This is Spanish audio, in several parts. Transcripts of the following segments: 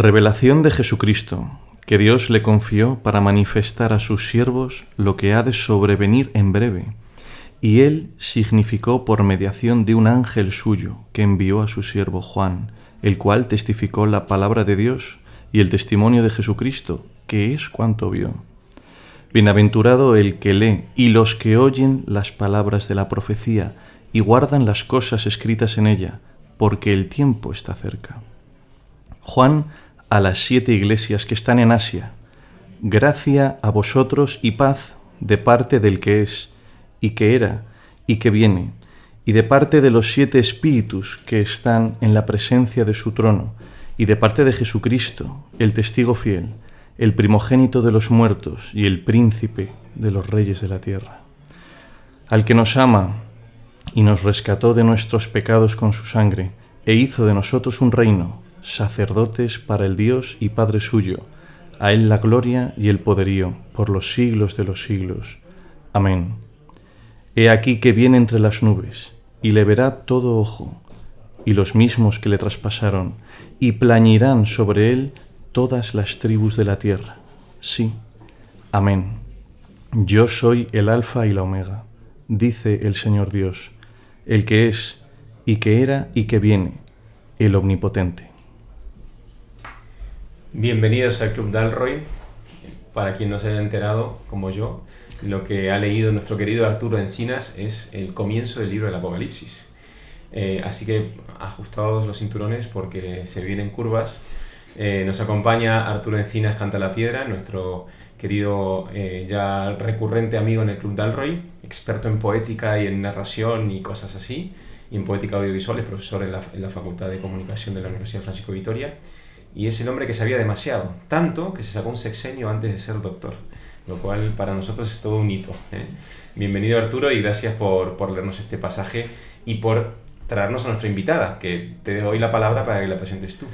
Revelación de Jesucristo, que Dios le confió para manifestar a sus siervos lo que ha de sobrevenir en breve, y él significó por mediación de un ángel suyo que envió a su siervo Juan, el cual testificó la palabra de Dios y el testimonio de Jesucristo, que es cuanto vio. Bienaventurado el que lee y los que oyen las palabras de la profecía y guardan las cosas escritas en ella, porque el tiempo está cerca. Juan a las 7 iglesias que están en Asia. Gracia a vosotros y paz de parte del que es, y que era, y que viene, y de parte de los 7 espíritus que están en la presencia de su trono, y de parte de Jesucristo, el testigo fiel, el primogénito de los muertos y el príncipe de los reyes de la tierra. Al que nos ama y nos rescató de nuestros pecados con su sangre, e hizo de nosotros un reino, sacerdotes para el Dios y Padre suyo, a él la gloria y el poderío por los siglos de los siglos. Amén. He aquí que viene entre las nubes, y le verá todo ojo, y los mismos que le traspasaron, y plañirán sobre él todas las tribus de la tierra. Sí. Amén. Yo soy el Alfa y la Omega, dice el Señor Dios, el que es, y que era, y que viene, el Omnipotente. Bienvenidos al Club Dalroy. Para quien no se haya enterado, como yo, lo que ha leído nuestro querido Arturo Encinas es el comienzo del libro del Apocalipsis. Así que ajustados los cinturones porque se vienen curvas. Nos acompaña Arturo Encinas Canta la Piedra, nuestro querido ya recurrente amigo en el Club Dalroy, experto en poética y en narración y cosas así, y en poética audiovisual, es profesor en la Facultad de Comunicación de la Universidad Francisco Vitoria. Y es el hombre que sabía demasiado, tanto que se sacó un sexenio antes de ser doctor, lo cual para nosotros es todo un hito. Bienvenido Arturo y gracias por leernos este pasaje y por traernos a nuestra invitada, que te doy la palabra para que la presentes tú.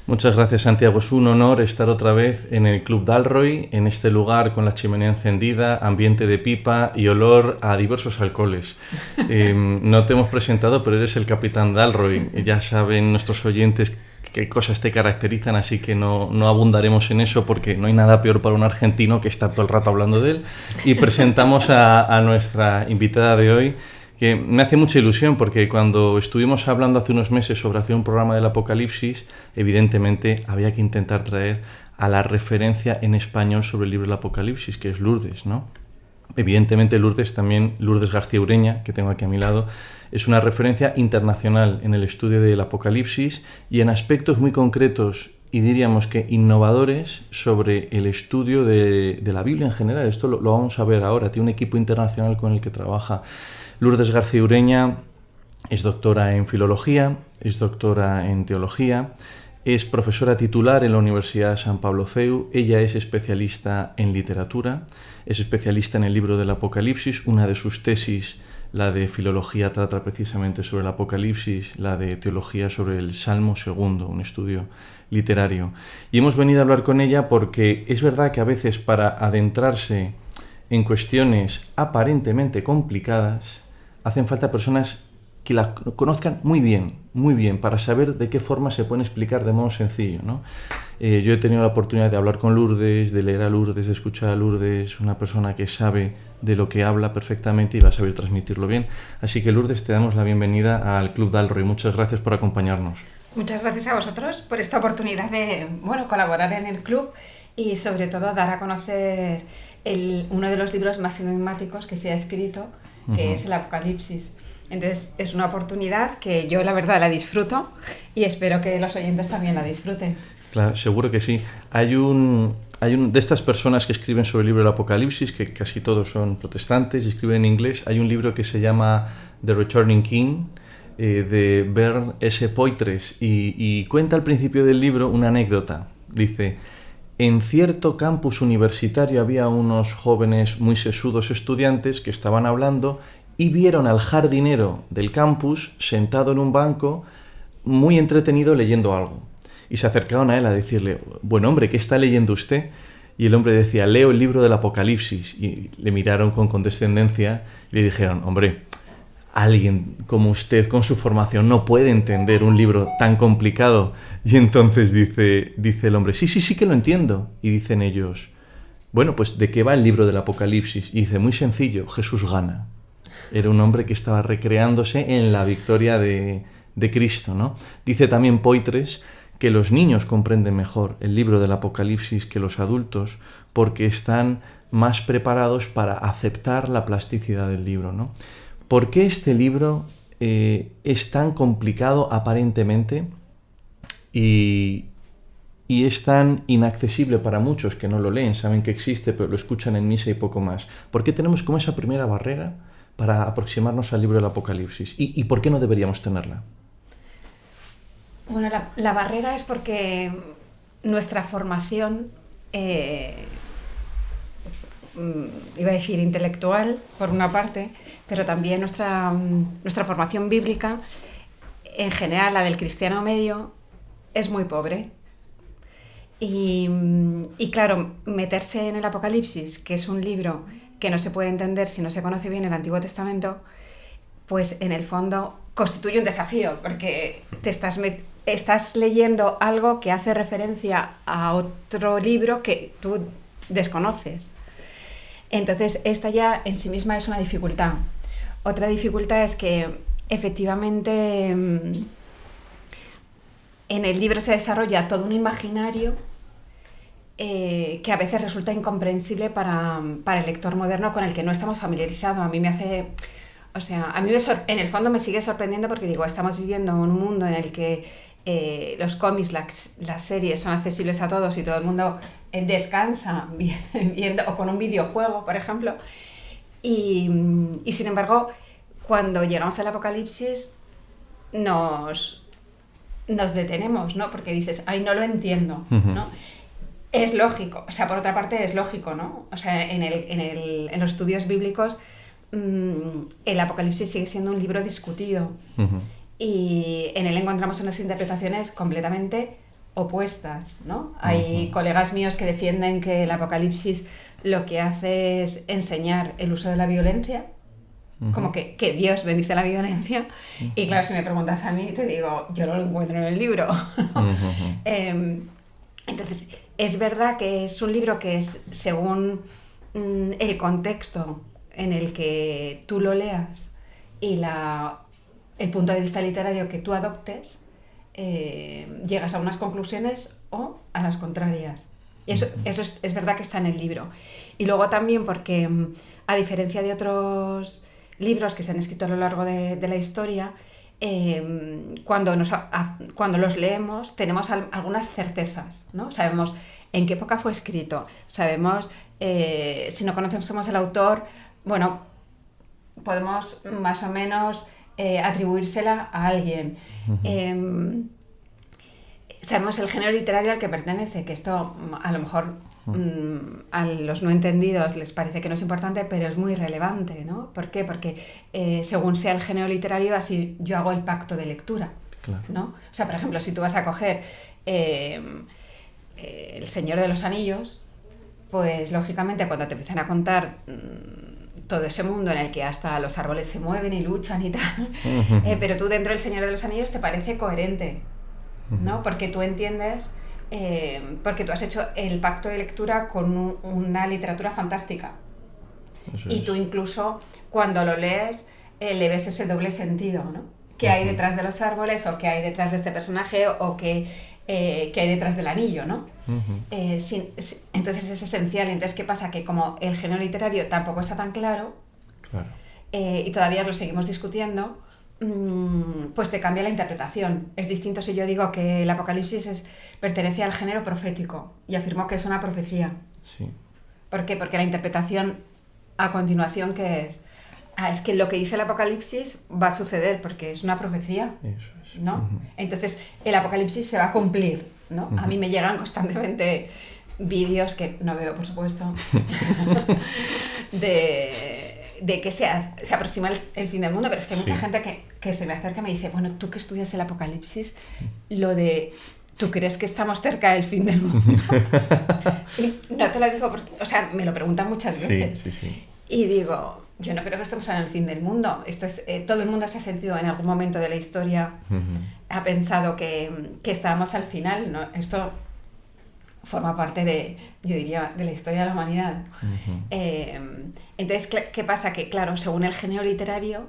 Muchas gracias, Santiago. Es un honor estar otra vez en el Club Dalroy, en este lugar con la chimenea encendida, ambiente de pipa y olor a diversos alcoholes. No te hemos presentado, pero eres el capitán Dalroy. Ya saben nuestros oyentes qué cosas te caracterizan, así que no abundaremos en eso porque no hay nada peor para un argentino que estar todo el rato hablando de él. Y presentamos a nuestra invitada de hoy, que me hace mucha ilusión porque cuando estuvimos hablando hace unos meses sobre hacer un programa del Apocalipsis, evidentemente había que intentar traer a la referencia en español sobre el libro del Apocalipsis, que es Lourdes, ¿no? Evidentemente Lourdes García Ureña, que tengo aquí a mi lado, es una referencia internacional en el estudio del Apocalipsis y en aspectos muy concretos y diríamos que innovadores sobre el estudio de la Biblia en general. Esto lo vamos a ver ahora. Tiene un equipo internacional con el que trabaja. Lourdes García Ureña es doctora en Filología, es doctora en Teología, es profesora titular en la Universidad San Pablo CEU. Ella es especialista en literatura, es especialista en el libro del Apocalipsis. Una de sus tesis, la de Filología, trata precisamente sobre el Apocalipsis, la de Teología sobre el Salmo segundo, un estudio literario. Y hemos venido a hablar con ella porque es verdad que a veces para adentrarse en cuestiones aparentemente complicadas hacen falta personas que la conozcan muy bien, para saber de qué forma se pueden explicar de modo sencillo, ¿no? Yo he tenido la oportunidad de hablar con Lourdes, de leer a Lourdes, de escuchar a Lourdes, una persona que sabe de lo que habla perfectamente y va a saber transmitirlo bien. Así que Lourdes, te damos la bienvenida al Club Dalroy. Muchas gracias por acompañarnos. Muchas gracias a vosotros por esta oportunidad de colaborar en el club y sobre todo dar a conocer uno de los libros más enigmáticos que se ha escrito, que es el Apocalipsis. Entonces es una oportunidad que yo la verdad la disfruto y espero que los oyentes también la disfruten. Claro, seguro que sí. Hay un de estas personas que escriben sobre el libro del Apocalipsis, que casi todos son protestantes y escriben en inglés. Hay un libro que se llama The Returning King, de Bernd S. Poitres, y cuenta al principio del libro una anécdota. Dice: en cierto campus universitario había unos jóvenes muy sesudos estudiantes que estaban hablando y vieron al jardinero del campus sentado en un banco muy entretenido leyendo algo. Y se acercaron a él a decirle: buen hombre, ¿qué está leyendo usted? Y el hombre decía: leo el libro del Apocalipsis. Y le miraron con condescendencia y le dijeron: hombre, alguien como usted con su formación no puede entender un libro tan complicado. Y entonces dice el hombre, sí que lo entiendo. Y dicen ellos, bueno, pues ¿de qué va el libro del Apocalipsis? Y dice, muy sencillo, Jesús gana. Era un hombre que estaba recreándose en la victoria de Cristo, ¿no? Dice también Poitres que los niños comprenden mejor el libro del Apocalipsis que los adultos porque están más preparados para aceptar la plasticidad del libro, ¿no? ¿Por qué este libro es tan complicado aparentemente y es tan inaccesible para muchos que no lo leen, saben que existe, pero lo escuchan en misa y poco más? ¿Por qué tenemos como esa primera barrera para aproximarnos al libro del Apocalipsis? ¿Y por qué no deberíamos tenerla? Bueno, la barrera es porque nuestra formación, iba a decir intelectual, por una parte, pero también nuestra formación bíblica, en general, la del cristiano medio, es muy pobre. Y claro, meterse en el Apocalipsis, que es un libro que no se puede entender si no se conoce bien el Antiguo Testamento, pues en el fondo constituye un desafío, porque te estás leyendo algo que hace referencia a otro libro que tú desconoces. Entonces, esta ya en sí misma es una dificultad. Otra dificultad es que, efectivamente, en el libro se desarrolla todo un imaginario que a veces resulta incomprensible para el lector moderno con el que no estamos familiarizados. A mí me hace... O sea, en el fondo me sigue sorprendiendo porque digo, estamos viviendo en un mundo en el que los cómics, las series son accesibles a todos y todo el mundo descansa viendo, o con un videojuego, por ejemplo. Y sin embargo, cuando llegamos al Apocalipsis nos detenemos, ¿no? Porque dices, ay, no lo entiendo, ¿no? Es lógico, o sea, por otra parte es lógico, ¿no? O sea, en los estudios bíblicos el Apocalipsis sigue siendo un libro discutido y en él encontramos unas interpretaciones completamente opuestas, ¿no? Hay colegas míos que defienden que el Apocalipsis lo que hace es enseñar el uso de la violencia, como que Dios bendice la violencia, y claro, si me preguntas a mí, te digo, yo no lo encuentro en el libro. Entonces, es verdad que es un libro que es según el contexto en el que tú lo leas y el punto de vista literario que tú adoptes, llegas a unas conclusiones o a las contrarias. Y eso es verdad que está en el libro. Y luego también porque, a diferencia de otros libros que se han escrito a lo largo de la historia, cuando los leemos tenemos algunas certezas, ¿no? Sabemos en qué época fue escrito, sabemos, si no conocemos el autor, bueno, podemos más o menos atribuírsela a alguien. Sabemos el género literario al que pertenece, que esto a lo mejor a los no entendidos les parece que no es importante, pero es muy relevante, ¿no? ¿Por qué? Porque según sea el género literario, así yo hago el pacto de lectura, claro, ¿no? O sea, por ejemplo, si tú vas a coger El Señor de los Anillos, pues lógicamente cuando te empiezan a contar todo ese mundo en el que hasta los árboles se mueven y luchan y tal, pero tú dentro del Señor de los Anillos te parece coherente, ¿no? Porque tú entiendes, porque tú has hecho el pacto de lectura con una literatura fantástica. Y tú incluso cuando lo lees le ves ese doble sentido, ¿no? ¿Qué hay detrás de los árboles, o qué hay detrás de este personaje, o qué hay detrás del anillo, ¿no? Entonces es esencial. Entonces, ¿qué pasa? Que como el género literario tampoco está tan claro, y todavía lo seguimos discutiendo, pues te cambia la interpretación. Es distinto si yo digo que el Apocalipsis pertenece al género profético y afirmo que es una profecía. Sí. ¿Por qué? Porque la interpretación a continuación, ¿qué es? Es que lo que dice el Apocalipsis va a suceder porque es una profecía. Eso es. ¿No? Entonces el Apocalipsis se va a cumplir, ¿no? A mí me llegan constantemente vídeos que no veo, por supuesto, de que se aproxima el fin del mundo, pero es que hay mucha gente que se me acerca y me dice, bueno, tú que estudias el Apocalipsis, lo de ¿tú crees que estamos cerca del fin del mundo? Y no te lo digo porque, o sea, me lo preguntan muchas veces. Sí. Y digo, yo no creo que estemos en el fin del mundo. Esto es, todo el mundo se ha sentido en algún momento de la historia, ha pensado que estábamos al final, ¿no? Esto forma parte de, yo diría, de la historia de la humanidad. Entonces, ¿qué pasa? Que claro, según el género literario,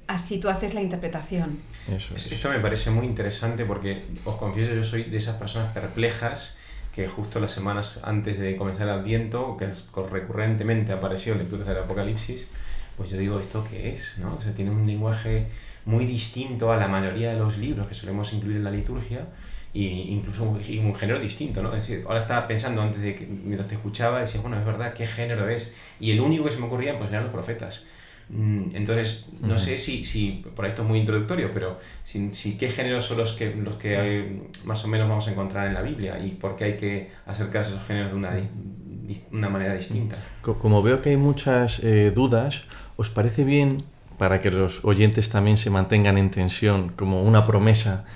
así tú haces la interpretación. Eso es. Esto me parece muy interesante porque, os confieso, yo soy de esas personas perplejas que justo las semanas antes de comenzar el Adviento, que recurrentemente apareció lecturas del Apocalipsis, pues yo digo, ¿esto qué es? ¿No? O sea, tiene un lenguaje muy distinto a la mayoría de los libros que solemos incluir en la liturgia, e incluso un género distinto, ¿no? Es decir, ahora estaba pensando antes de que mientras te escuchaba, decía, bueno, es verdad, ¿qué género es? Y el único que se me ocurría pues eran los profetas. Entonces, no sé si por esto es muy introductorio, pero si qué géneros son los que más o menos vamos a encontrar en la Biblia y por qué hay que acercarse a esos géneros de una manera distinta. Como veo que hay muchas dudas, ¿os parece bien, para que los oyentes también se mantengan en tensión, como una promesa,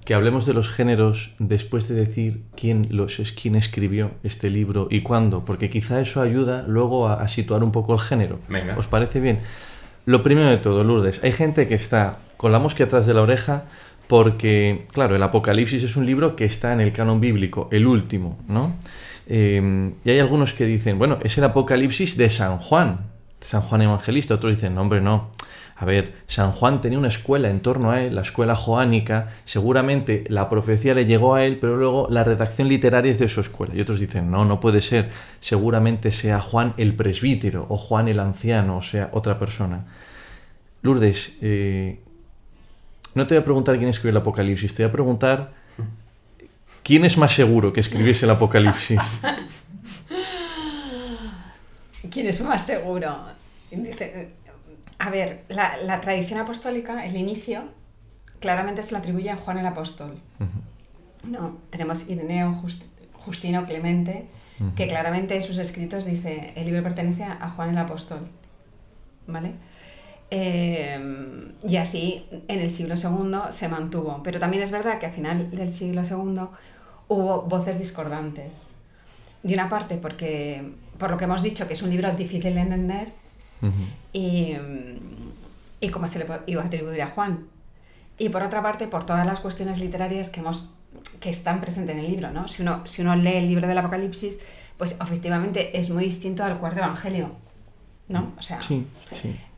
que hablemos de los géneros después de decir quién escribió este libro y cuándo? Porque quizá eso ayuda luego a situar un poco el género. Venga. ¿Os parece bien? Lo primero de todo, Lourdes, hay gente que está con la mosca atrás de la oreja porque, claro, el Apocalipsis es un libro que está en el canon bíblico, el último, ¿no? Y hay algunos que dicen, bueno, es el Apocalipsis de San Juan Evangelista. Otros dicen, no, hombre, no. A ver, San Juan tenía una escuela en torno a él, la escuela joánica, seguramente la profecía le llegó a él, pero luego la redacción literaria es de su escuela. Y otros dicen, no puede ser, seguramente sea Juan el presbítero, o Juan el anciano, o sea, otra persona. Lourdes, no te voy a preguntar quién escribió el Apocalipsis, te voy a preguntar quién es más seguro que escribiese el Apocalipsis. ¿Quién es más seguro? Dice, a ver, la tradición apostólica, el inicio, claramente se lo atribuye a Juan el Apóstol. No, tenemos Ireneo, Justino, Clemente, que claramente en sus escritos dice, el libro pertenece a Juan el Apóstol, ¿vale? Y así en el siglo II se mantuvo, pero también es verdad que a final del siglo II hubo voces discordantes. De una parte porque, por lo que hemos dicho, que es un libro difícil de entender, y cómo se le iba a atribuir a Juan. Y por otra parte, por todas las cuestiones literarias que están presentes en el libro, ¿no? Si uno lee el libro del Apocalipsis, pues efectivamente es muy distinto al cuarto evangelio, ¿no? O sea, sí.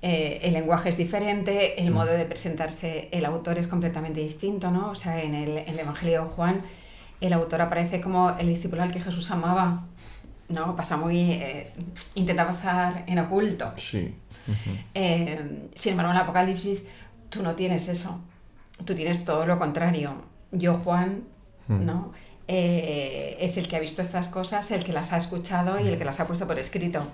El lenguaje es diferente, el modo de presentarse el autor es completamente distinto, ¿no? O sea, en el evangelio de Juan, el autor aparece como el discípulo al que Jesús amaba, ¿no? Intenta pasar en oculto. Sí. Sin embargo, en el Apocalipsis tú no tienes eso. Tú tienes todo lo contrario. Yo, Juan, ¿no? Es el que ha visto estas cosas, el que las ha escuchado y el que las ha puesto por escrito.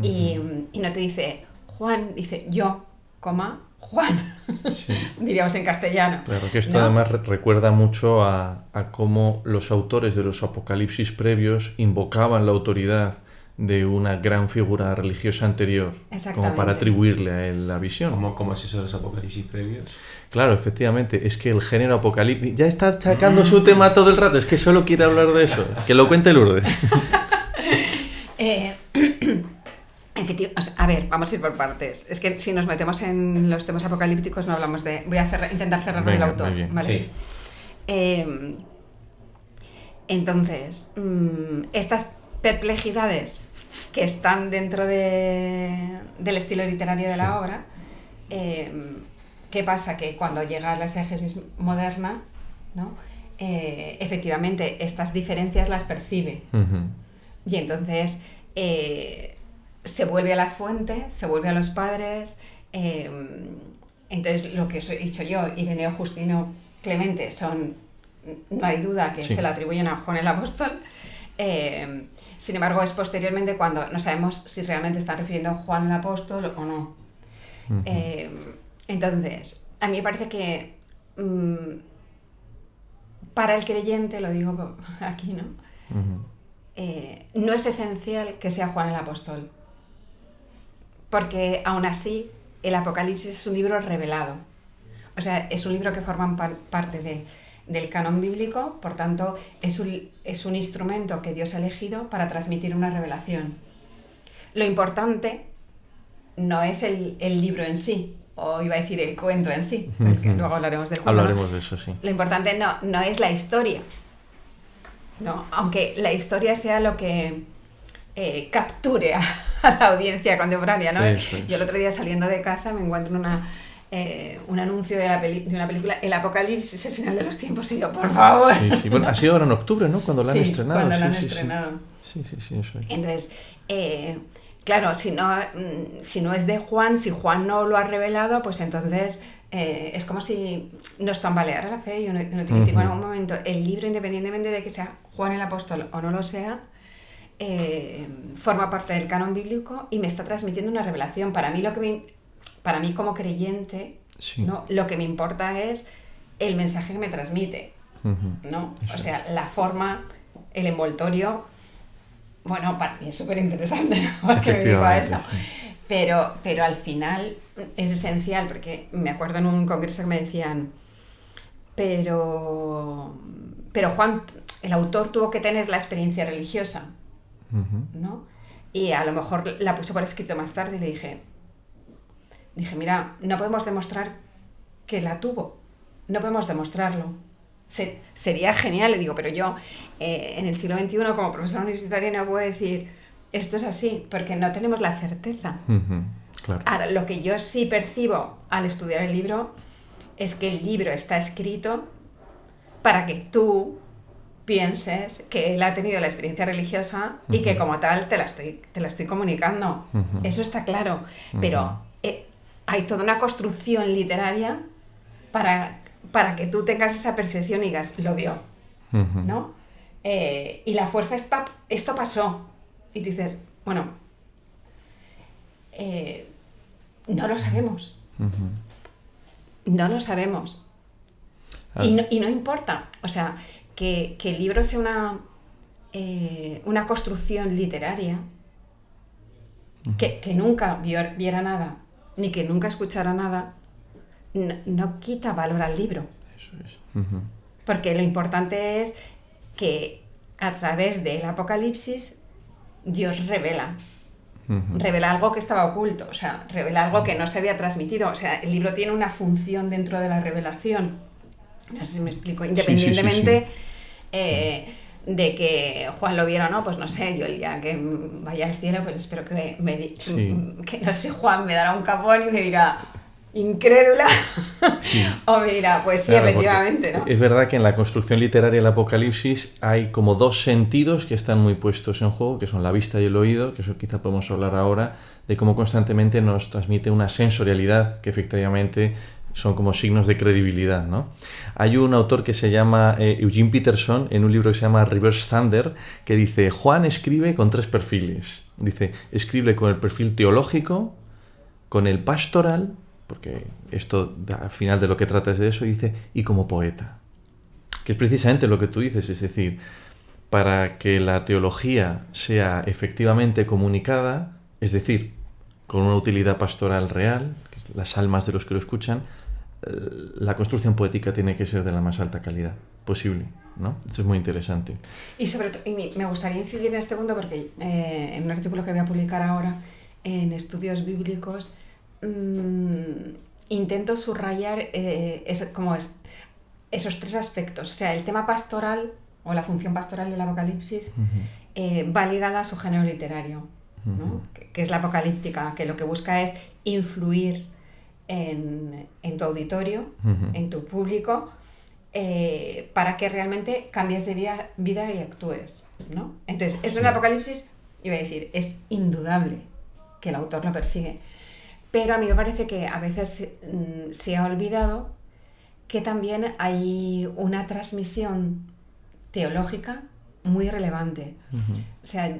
Y no te dice Juan, dice yo, Juan. Sí. Diríamos en castellano. Claro, que esto, ¿no? Además recuerda mucho a cómo los autores de los apocalipsis previos invocaban la autoridad de una gran figura religiosa anterior, como para atribuirle a él la visión. ¿Cómo es eso de los apocalipsis previos? Claro, efectivamente, es que el género apocalíptico ya está sacando su tema todo el rato, es que solo quiere hablar de eso. Que lo cuente Lourdes. A ver, vamos a ir por partes. Es que si nos metemos en los temas apocalípticos no hablamos de... Voy a intentar cerrar con el autor. Muy bien. ¿Vale? Sí. Entonces, estas perplejidades que están dentro del estilo literario de la obra, ¿qué pasa? Que cuando llega la exégesis moderna, ¿no? Efectivamente estas diferencias las percibe. Y entonces se vuelve a las fuentes, se vuelve a los padres. Entonces lo que os he dicho yo, Ireneo, Justino, Clemente, no hay duda que se le atribuyen a Juan el Apóstol. Sin embargo, es posteriormente cuando no sabemos si realmente están refiriendo a Juan el Apóstol o no. Entonces, a mí me parece que para el creyente, lo digo aquí, ¿no? No es esencial que sea Juan el Apóstol, porque aún así el Apocalipsis es un libro revelado. O sea, es un libro que forma parte del canon bíblico, por tanto, es un instrumento que Dios ha elegido para transmitir una revelación. Lo importante no es el libro en sí, o iba a decir el cuento en sí, porque luego hablaremos del cuento. Hablaremos de eso, sí. Lo importante no es la historia, ¿no? Aunque la historia sea lo que capture a la audiencia contemporánea, ¿no? Eso es. Yo el otro día saliendo de casa me encuentro un anuncio de una película, El Apocalipsis, el final de los tiempos, y yo, por favor. Sí. Bueno, ha sido ahora en octubre, ¿no? Cuando la han estrenado. Cuando la han estrenado. Sí, eso es. Entonces, claro, si no es de Juan, si Juan no lo ha revelado, pues entonces es como si nos tambaleara la fe y uno tiene que decir, bueno, un momento, el libro, independientemente de que sea Juan el apóstol o no lo sea, forma parte del canon bíblico y me está transmitiendo una revelación. Para mí como creyente, ¿no? Lo que me importa es el mensaje que me transmite, ¿no? O sea, la forma, el envoltorio, bueno, para mí es súper interesante, ¿no? Porque me dedico a eso. Sí. Pero al final es esencial, porque me acuerdo en un congreso que me decían, pero Juan, el autor, tuvo que tener la experiencia religiosa, ¿no? Y a lo mejor la puso por escrito más tarde y le dije, mira, no podemos demostrar que la tuvo, no podemos demostrarlo. Sería genial, le digo, pero yo en el siglo XXI como profesora universitaria no puedo decir esto es así, porque no tenemos la certeza. Claro. Ahora, lo que yo sí percibo al estudiar el libro es que el libro está escrito para que tú pienses que él ha tenido la experiencia religiosa y que como tal te la estoy comunicando. Eso está claro, pero hay toda una construcción literaria para que tú tengas esa percepción y digas, lo vio, ¿no? Y la fuerza es, esto pasó. Y tú dices, bueno, no lo sabemos. No lo sabemos. Y no importa. O sea, que el libro sea una construcción literaria que nunca viera nada, ni que nunca escuchara nada, no quita valor al libro. Eso es. Porque lo importante es que a través del Apocalipsis Dios revela algo que estaba oculto, o sea, revela algo que no se había transmitido. O sea, el libro tiene una función dentro de la revelación. No sé si me explico. Independientemente de que Juan lo viera o no, pues no sé, yo el día que vaya al cielo, pues espero que que no sé, Juan me dará un capón y me dirá incrédula, o me dirá, pues sí, claro, efectivamente, ¿no? Es verdad que en la construcción literaria del Apocalipsis hay como dos sentidos que están muy puestos en juego, que son la vista y el oído, que eso quizá podemos hablar ahora, de cómo constantemente nos transmite una sensorialidad que efectivamente son como signos de credibilidad, ¿no? Hay un autor que se llama Eugene Peterson, en un libro que se llama Reverse Thunder, que dice, Juan escribe con 3 perfiles. Dice, escribe con el perfil teológico, con el pastoral, porque esto al final de lo que trata es de eso, y dice, y como poeta. Que es precisamente lo que tú dices, es decir, para que la teología sea efectivamente comunicada, es decir, con una utilidad pastoral real, las almas de los que lo escuchan, la construcción poética tiene que ser de la más alta calidad posible, ¿no? Esto es muy interesante. Y sobre todo, me gustaría incidir en este punto porque en un artículo que voy a publicar ahora en Estudios Bíblicos intento subrayar esos 3 aspectos. O sea, el tema pastoral o la función pastoral del Apocalipsis va ligada a su género literario, ¿no? Que es la apocalíptica, que lo que busca es influir en tu auditorio, en tu público, para que realmente cambies de vida y actúes, ¿no? Entonces, eso en el Apocalipsis, iba a decir, es indudable que el autor lo persigue. Pero a mí me parece que a veces se ha olvidado que también hay una transmisión teológica muy relevante. O sea,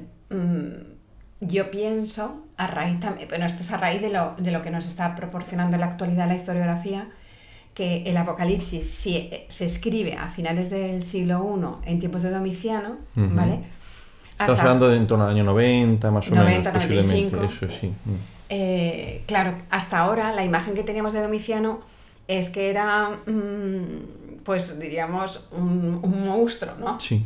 yo pienso, esto es a raíz de lo que nos está proporcionando en la actualidad la historiografía, que el Apocalipsis se escribe a finales del siglo I, en tiempos de Domiciano, ¿vale? Estamos hablando de en torno al año 90, más o menos. 90, 95. Eso sí. Claro, hasta ahora la imagen que teníamos de Domiciano es que era, pues diríamos, un monstruo, ¿no? Sí.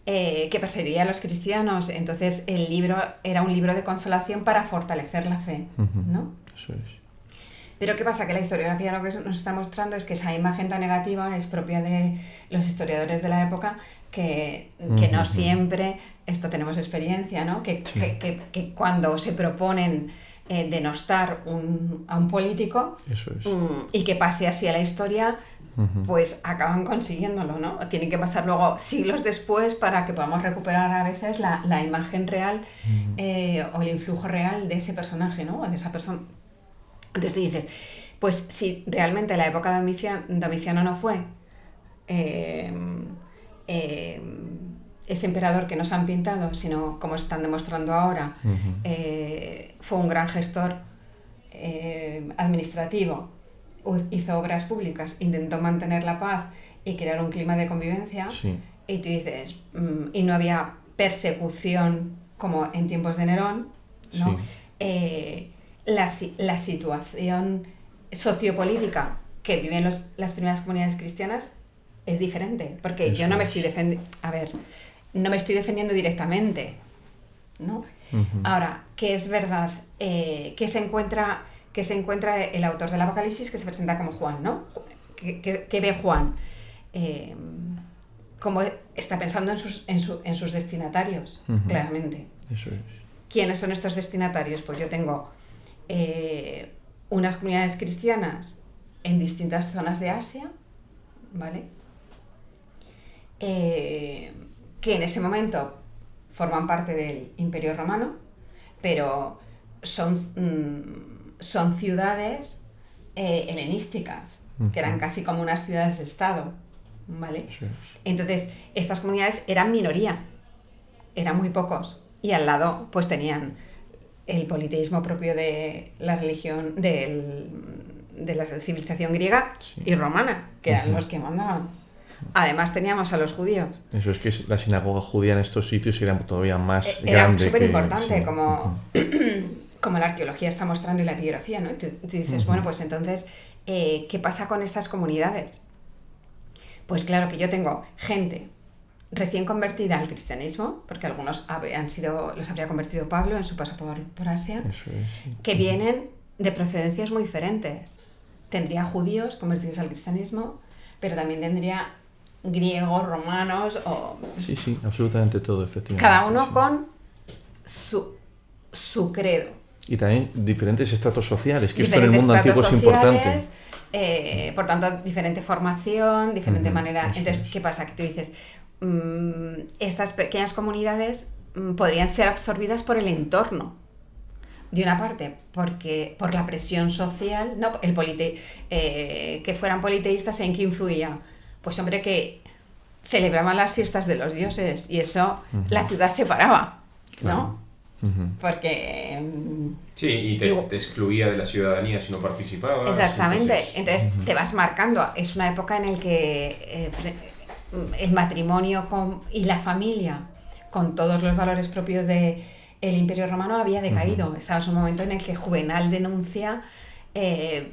que perseguiría a los cristianos. Entonces el libro era un libro de consolación para fortalecer la fe, ¿no? Eso es. Pero ¿qué pasa? Que la historiografía lo que nos está mostrando es que esa imagen tan negativa es propia de los historiadores de la época, que no siempre esto tenemos experiencia, ¿no? Que cuando se proponen denostar a un político y que pase así a la historia, pues acaban consiguiéndolo, ¿no? Tienen que pasar luego siglos después para que podamos recuperar a veces la imagen real o el influjo real de ese personaje, ¿no? O de esa persona. Entonces tú dices, pues si realmente la época de Domiciano no fue ese emperador que nos han pintado, sino como se están demostrando ahora, fue un gran gestor administrativo, hizo obras públicas, intentó mantener la paz y crear un clima de convivencia, y tú dices, y no había persecución como en tiempos de Nerón, ¿no? La situación sociopolítica que viven las primeras comunidades cristianas es diferente, porque yo no me estoy defendiendo directamente, ¿no? Ahora, que es verdad que se encuentra el autor del Apocalipsis, que se presenta como Juan, ¿no? Que ve Juan como está pensando en sus destinatarios, claramente. Eso es. ¿Quiénes son estos destinatarios? Pues yo tengo unas comunidades cristianas en distintas zonas de Asia, ¿vale? Que en ese momento forman parte del Imperio Romano, pero son ciudades helenísticas, que eran casi como unas ciudades-estado, ¿vale? Sí. Entonces, estas comunidades eran minoría, eran muy pocos, y al lado pues tenían el politeísmo propio de la religión, de la civilización griega y romana, que eran los que mandaban. Además teníamos a los judíos. Eso es que la sinagoga judía en estos sitios era todavía más era grande. Era súper importante, como la arqueología está mostrando y la epigrafía, ¿no? Tú dices, bueno, pues entonces, ¿qué pasa con estas comunidades? Pues claro que yo tengo gente recién convertida al cristianismo, porque algunos los habría convertido Pablo en su paso por Asia, que vienen de procedencias muy diferentes. Tendría judíos convertidos al cristianismo, pero también tendría griegos, romanos o... Sí, absolutamente todo, efectivamente. Cada uno con su credo. Y también diferentes estratos sociales, que esto en el mundo antiguo es importante. Por tanto, diferente formación, diferente manera... Entonces, ¿qué pasa? Que tú dices, estas pequeñas comunidades podrían ser absorbidas por el entorno. De una parte, porque por la presión social, ¿no? Que fueran politeístas, ¿en qué influía? Pues hombre, que celebraban las fiestas de los dioses y eso la ciudad se paraba, ¿no? Porque... Sí, y te excluía de la ciudadanía si no participabas. Exactamente, entonces te vas marcando. Es una época en la que el matrimonio y la familia, con todos los valores propios del Imperio Romano, había decaído. Estaba en un momento en el que Juvenal denuncia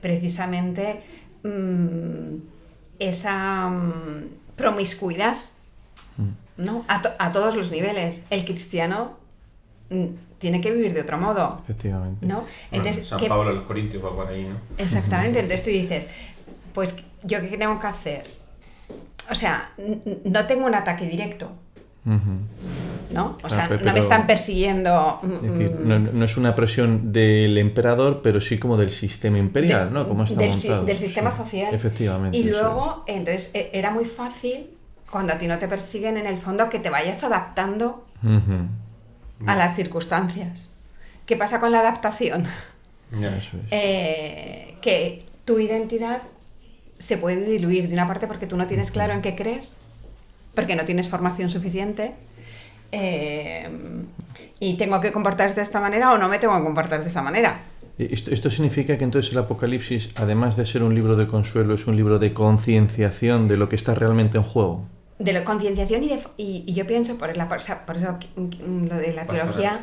precisamente esa promiscuidad, ¿no? A todos los niveles. El cristiano tiene que vivir de otro modo. Efectivamente. ¿No? Entonces, San Pablo a los Corintios va por ahí, ¿no? Exactamente. Entonces tú dices, pues ¿yo qué tengo que hacer? O sea, no tengo un ataque directo. ¿No? O sea, no me están persiguiendo. Es decir, no es una presión del emperador, pero sí como del sistema imperial, ¿no? Como está montado. Del sistema social. Efectivamente. Y luego, entonces, era muy fácil, cuando a ti no te persiguen, en el fondo, que te vayas adaptando a las circunstancias. ¿Qué pasa con la adaptación? Eso es. Que tu identidad se puede diluir, de una parte porque tú no tienes claro en qué crees, porque no tienes formación suficiente, y tengo que comportarse de esta manera o no me tengo que comportar de esta manera. Esto significa que entonces el Apocalipsis, además de ser un libro de consuelo, es un libro de concienciación de lo que está realmente en juego. De la concienciación y yo pienso, por eso lo de la teología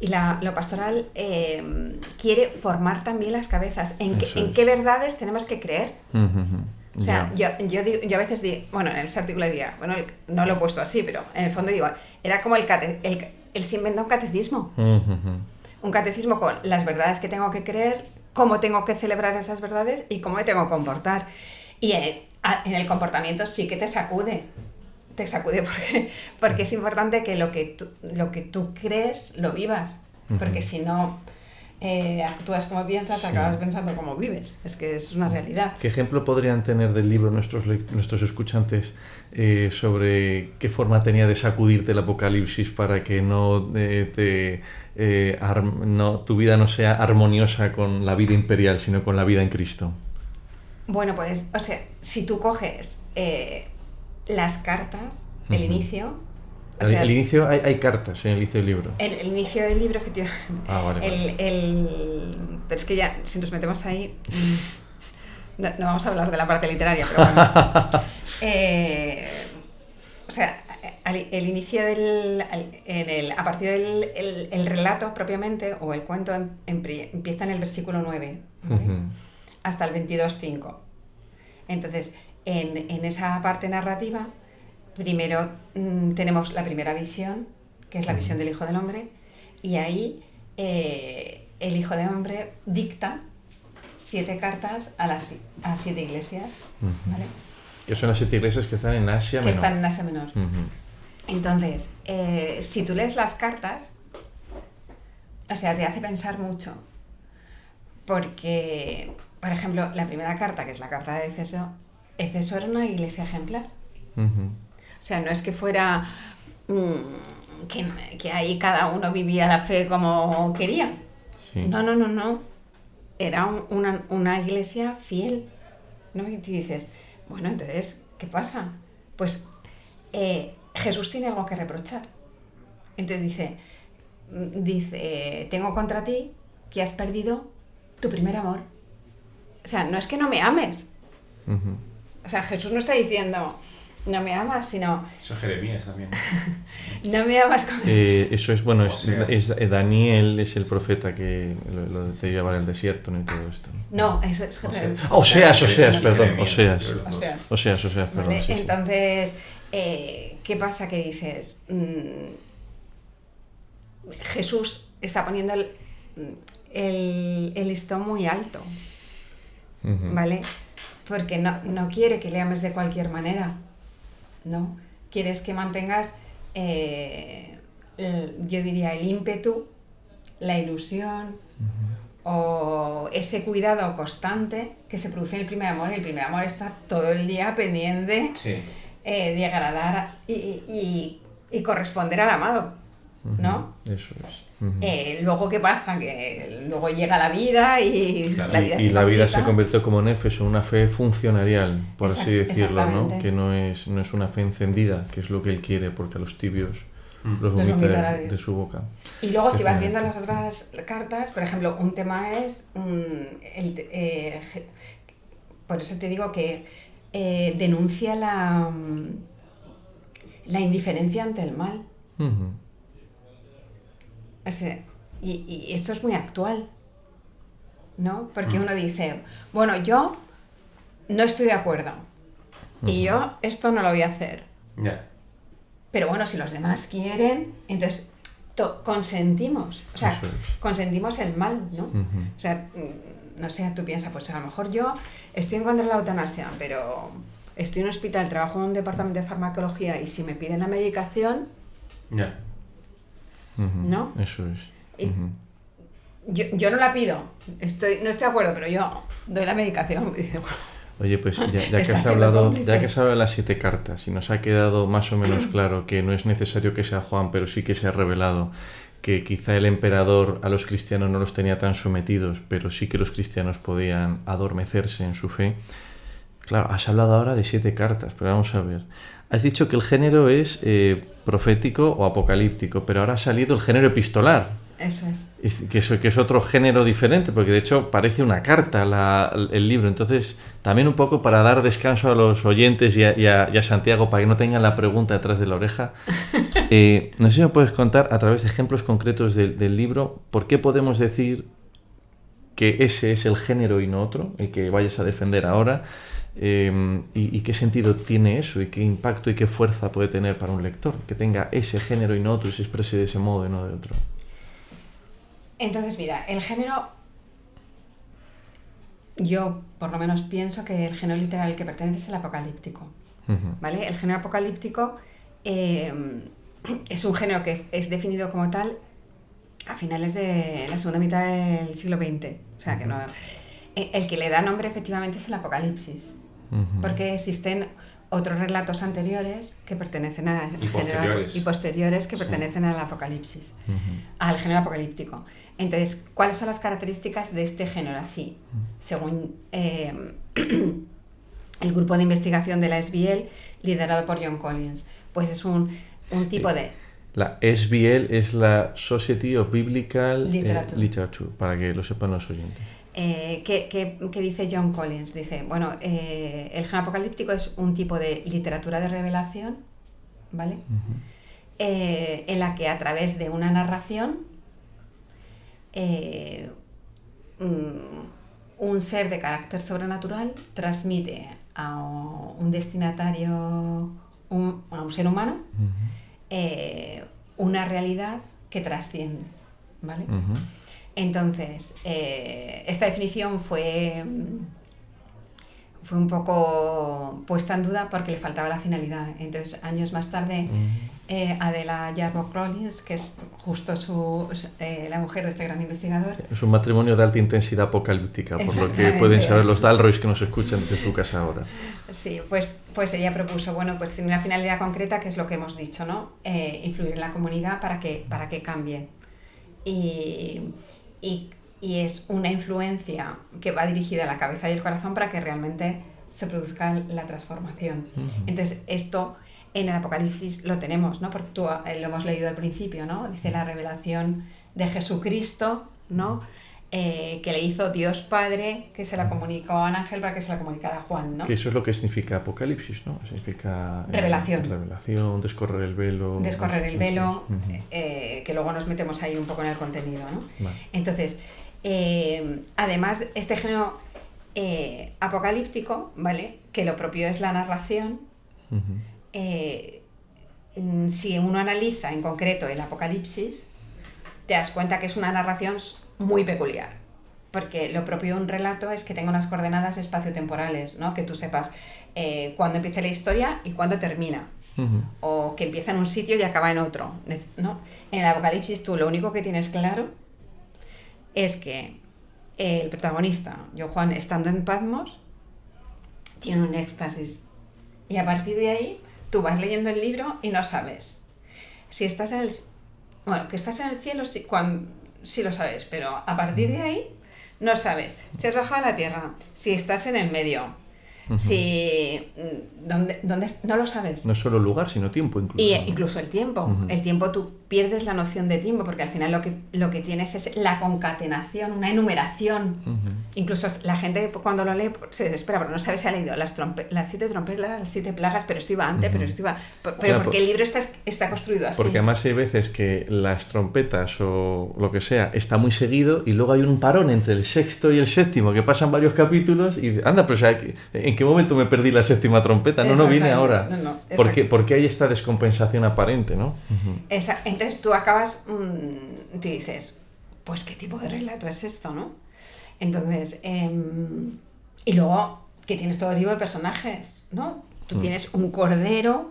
y lo pastoral quiere formar también las cabezas en qué verdades tenemos que creer. O sea, yo a veces digo, bueno, en ese artículo digo, bueno, no lo he puesto así, pero en el fondo digo, era como él se inventó un catecismo. Un catecismo con las verdades que tengo que creer, cómo tengo que celebrar esas verdades y cómo me tengo que comportar. Y en el comportamiento sí que te sacude porque es importante que lo que tú crees lo vivas, porque si no actúas como piensas, acabas pensando como vives, es que es una realidad. ¿Qué ejemplo podrían tener del libro nuestros escuchantes sobre qué forma tenía de sacudirte el Apocalipsis para que tu vida no sea armoniosa con la vida imperial, sino con la vida en Cristo? Bueno, pues, o sea, si tú coges las cartas, el inicio... El inicio hay cartas en el inicio del libro. El inicio del libro, efectivamente. Vale. Pero es que ya, si nos metemos ahí... No vamos a hablar de la parte literaria, pero bueno. O sea, el inicio a partir del relato propiamente, o el cuento, empieza en el versículo 9, ¿vale? Hasta el 22.5. Entonces, en esa parte narrativa, primero tenemos la primera visión, que es la visión del Hijo del Hombre, y ahí el Hijo del Hombre dicta 7 cartas a 7 iglesias, ¿vale? Que son las 7 iglesias que están en Asia Menor. Que están en Asia Menor. Entonces, si tú lees las cartas, o sea, te hace pensar mucho, porque, por ejemplo, la primera carta, que es la carta de Éfeso era una iglesia ejemplar. O sea, no es que fuera que ahí cada uno vivía la fe como quería. Sí. No. Era una iglesia fiel, ¿no? Y tú dices, bueno, entonces, ¿qué pasa? Pues Jesús tiene algo que reprochar. Entonces dice, tengo contra ti que has perdido tu primer amor. O sea, no es que no me ames. O sea, Jesús no está diciendo... No me amas, sino... Eso es Jeremías también. No me amas con... eso es, bueno, Daniel es el profeta que lo lleva al desierto, ¿no? Y todo esto. No, eso es Jeremías. Oseas, perdón. Oseas, perdón. Vale, sí, entonces, ¿qué pasa? Que dices... Jesús está poniendo el listón muy alto, ¿vale? Porque no quiere que le ames de cualquier manera. ¿No? Quieres que mantengas, yo diría, el ímpetu, la ilusión o ese cuidado constante que se produce en el primer amor. El primer amor está todo el día pendiente de agradar y corresponder al amado, ¿no? Eso es. Luego, ¿qué pasa? Que luego llega la vida y la vida se convirtió como en Éfeso, una fe funcionarial, por así decirlo, ¿no? Que no es una fe encendida, que es lo que él quiere, porque a los tibios los vomita de su boca. Y luego, si vas viendo las otras cartas, por ejemplo, un tema es por eso te digo que denuncia la indiferencia ante el mal. Y esto es muy actual, ¿no? Porque uno dice, bueno, yo no estoy de acuerdo y yo esto no lo voy a hacer. Pero bueno, si los demás quieren, entonces consentimos, o sea, consentimos el mal, ¿no? O sea, no sé, tú piensas, pues a lo mejor yo estoy en contra de la eutanasia, pero estoy en un hospital, trabajo en un departamento de farmacología y si me piden la medicación... ¿No? Eso es. Yo no la pido, no estoy de acuerdo, pero yo doy la medicación. Oye, pues ya que has hablado de las 7 cartas y nos ha quedado más o menos claro que no es necesario que sea Juan, pero sí que se ha revelado que quizá el emperador a los cristianos no los tenía tan sometidos, pero sí que los cristianos podían adormecerse en su fe. Claro, has hablado ahora de 7 cartas, pero vamos a ver. Has dicho que el género es profético o apocalíptico, pero ahora ha salido el género epistolar. Eso es. Que es otro género diferente, porque de hecho parece una carta el libro. Entonces, también un poco para dar descanso a los oyentes y a Santiago, para que no tengan la pregunta detrás de la oreja. No sé si me puedes contar, a través de ejemplos concretos del libro, por qué podemos decir que ese es el género y no otro, el que vayas a defender ahora. ¿Y qué sentido tiene eso? ¿Y qué impacto y qué fuerza puede tener para un lector? Que tenga ese género y no otro, y se exprese de ese modo y no de otro. Entonces, mira, el género... Yo, por lo menos, pienso que el género literario al que pertenece es el apocalíptico. ¿Vale? El género apocalíptico es un género que es definido como tal a finales de la segunda mitad del siglo XX. O sea, que no... El que le da nombre efectivamente es el apocalipsis. Porque existen otros relatos anteriores que pertenecen al género y posteriores que pertenecen al apocalipsis, al género apocalíptico. Entonces, ¿cuáles son las características de este género así? Según el grupo de investigación de la SBL, liderado por John Collins, pues es un tipo de... La SBL es la Society of Biblical Literature, para que lo sepan los oyentes. ¿Qué dice John Collins? Dice, bueno, el género apocalíptico es un tipo de literatura de revelación, ¿vale? En la que a través de una narración un ser de carácter sobrenatural transmite a un destinatario, a un ser humano, una realidad que trasciende, ¿vale? Entonces, esta definición fue un poco puesta en duda porque le faltaba la finalidad. Entonces, años más tarde, Adela Jarboe Collins, que es justo la mujer de este gran investigador... Es un matrimonio de alta intensidad apocalíptica, por lo que pueden saber los Dalroys que nos escuchan desde su casa ahora. Sí, pues ella propuso, bueno, pues sin una finalidad concreta, que es lo que hemos dicho, ¿no? Influir en la comunidad para que cambie. Y es una influencia que va dirigida a la cabeza y el corazón para que realmente se produzca la transformación. Entonces, esto en el Apocalipsis lo tenemos, ¿no? Porque lo hemos leído al principio, ¿no? Dice la revelación de Jesucristo, ¿no? Que le hizo Dios Padre, que se la comunicó a un ángel para que se la comunicara a Juan, ¿no? Que eso es lo que significa Apocalipsis, ¿no? Significa... Revelación. Revelación, descorrer el velo... Descorrer el velo, que luego nos metemos ahí un poco en el contenido, ¿no? Vale. Entonces, además, este género apocalíptico, ¿vale? Que lo propio es la narración. Si uno analiza en concreto el Apocalipsis, te das cuenta que es una narración muy peculiar, porque lo propio de un relato es que tenga unas coordenadas espaciotemporales, ¿no? Que tú sepas cuándo empieza la historia y cuándo termina, o que empieza en un sitio y acaba en otro, ¿no? En el Apocalipsis tú lo único que tienes claro es que el protagonista, Juan, estando en Patmos, tiene un éxtasis, y a partir de ahí tú vas leyendo el libro y no sabes si estás en el... Bueno, que estás en el cielo sí lo sabes, pero a partir de ahí no sabes si has bajado a la tierra, si estás en el medio, si... ¿dónde? No lo sabes. No solo lugar, sino tiempo incluso. Y incluso el tiempo. El tiempo, tú pierdes la noción de tiempo, porque al final lo que tienes es la concatenación, una enumeración. Incluso la gente cuando lo lee se desespera, porque no sabe si ha leído las 7 trompetas, las 7 plagas, pero esto iba antes, pero esto iba... Pero porque el libro está construido así. Porque además hay veces que las trompetas o lo que sea está muy seguido y luego hay un parón entre el sexto y el séptimo, que pasan varios capítulos y anda, pero o sea, ¿en qué momento me perdí la séptima trompeta? No viene ahora. No, porque hay esta descompensación aparente, ¿no? Entonces tú acabas, te dices, pues ¿qué tipo de relato es esto, no? Entonces, y luego que tienes todo tipo de personajes, ¿no? Tú tienes un cordero,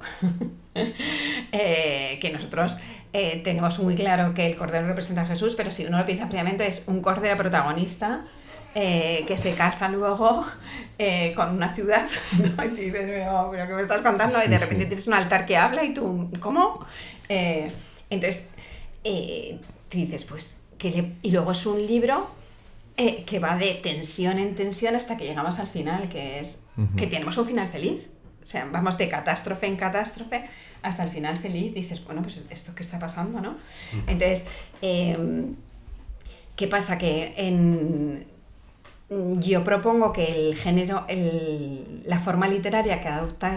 que nosotros tenemos muy claro que el cordero representa a Jesús, pero si uno lo piensa fríamente es un cordero protagonista, que se casa luego con una ciudad, ¿no? Y tú dices, pero ¿qué me estás contando? Y de repente tienes un altar que habla y tú, ¿cómo? Entonces, tú dices, pues, y luego es un libro que va de tensión en tensión hasta que llegamos al final, que es que tenemos un final feliz. O sea, vamos de catástrofe en catástrofe hasta el final feliz. Dices, bueno, pues esto qué está pasando, ¿no? Entonces, ¿qué pasa? Que yo propongo que el género, la forma literaria que adopta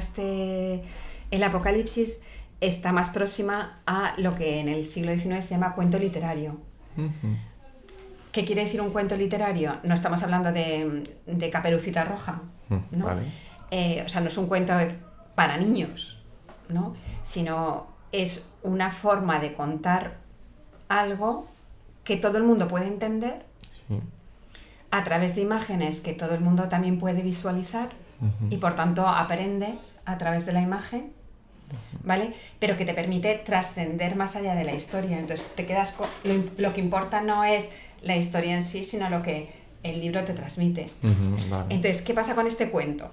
el Apocalipsis está más próxima a lo que en el siglo XIX se llama cuento literario. ¿Qué quiere decir un cuento literario? No estamos hablando de Caperucita Roja, ¿no? Vale. o sea, no es un cuento para niños, ¿no? Sino es una forma de contar algo que todo el mundo puede entender a través de imágenes que todo el mundo también puede visualizar y por tanto aprende a través de la imagen, ¿vale? Pero que te permite trascender más allá de la historia. Entonces te quedas con... Lo que importa no es la historia en sí, sino lo que el libro te transmite. Vale. Entonces, ¿qué pasa con este cuento?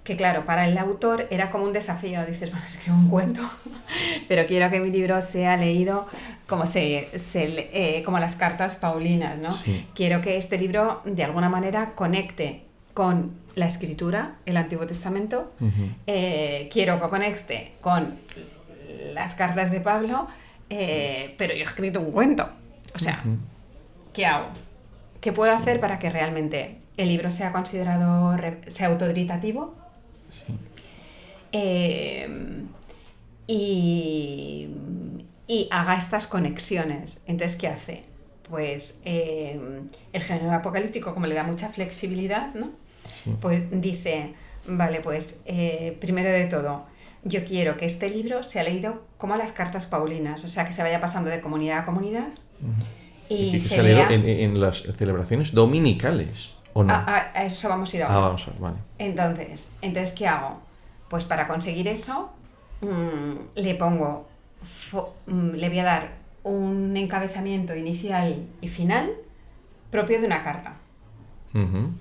Que claro, para el autor era como un desafío. Dices, bueno, escribo un cuento, pero quiero que mi libro sea leído como, como las cartas paulinas, ¿no? Sí. Quiero que este libro, de alguna manera, conecte con la escritura, el Antiguo Testamento. Quiero que conecte con las cartas de Pablo, pero yo he escrito un cuento. O sea, ¿qué hago? ¿Qué puedo hacer para que realmente el libro sea considerado, sea autoritativo? Y haga estas conexiones. Entonces, ¿qué hace? Pues el género apocalíptico, como le da mucha flexibilidad, ¿no? Pues dice, vale, pues primero de todo, yo quiero que este libro sea leído como las cartas paulinas, o sea, que se vaya pasando de comunidad a comunidad. Y que se se lea lea en las celebraciones dominicales, ¿o no? a eso vamos a ir ahora. Vamos a ver, vale. Entonces, ¿qué hago? Pues para conseguir eso, le voy a dar un encabezamiento inicial y final propio de una carta.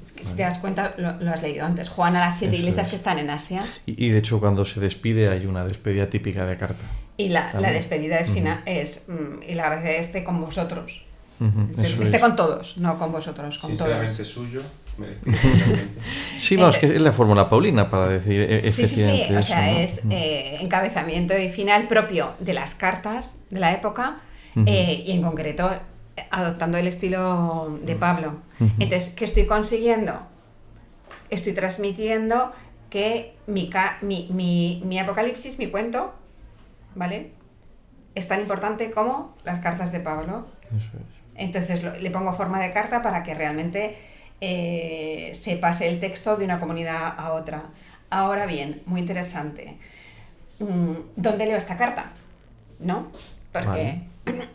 Es que si te das cuenta, lo has leído antes. Juan a las 7 Eso iglesias es. que están en Asia. Y de hecho, cuando se despide, hay una despedida típica de carta. Y la También. despedida es final, y la gracia esté con vosotros. Eso Esté es. con todos, no con vosotros, con Sinceramente todos. suyo, me despido totalmente. Sí, vamos, que es la fórmula paulina para decir Sí, efectivamente o sea, eso, ¿no? es encabezamiento y final propio de las cartas de la época y en concreto adoptando el estilo de Pablo. Entonces, ¿qué estoy consiguiendo? Estoy transmitiendo que mi apocalipsis, mi cuento, ¿vale? Es tan importante como las cartas de Pablo. Eso es. Entonces le pongo forma de carta para que realmente se pase el texto de una comunidad a otra. Ahora bien, muy interesante. ¿Dónde leo esta carta? ¿No? Porque... Vale.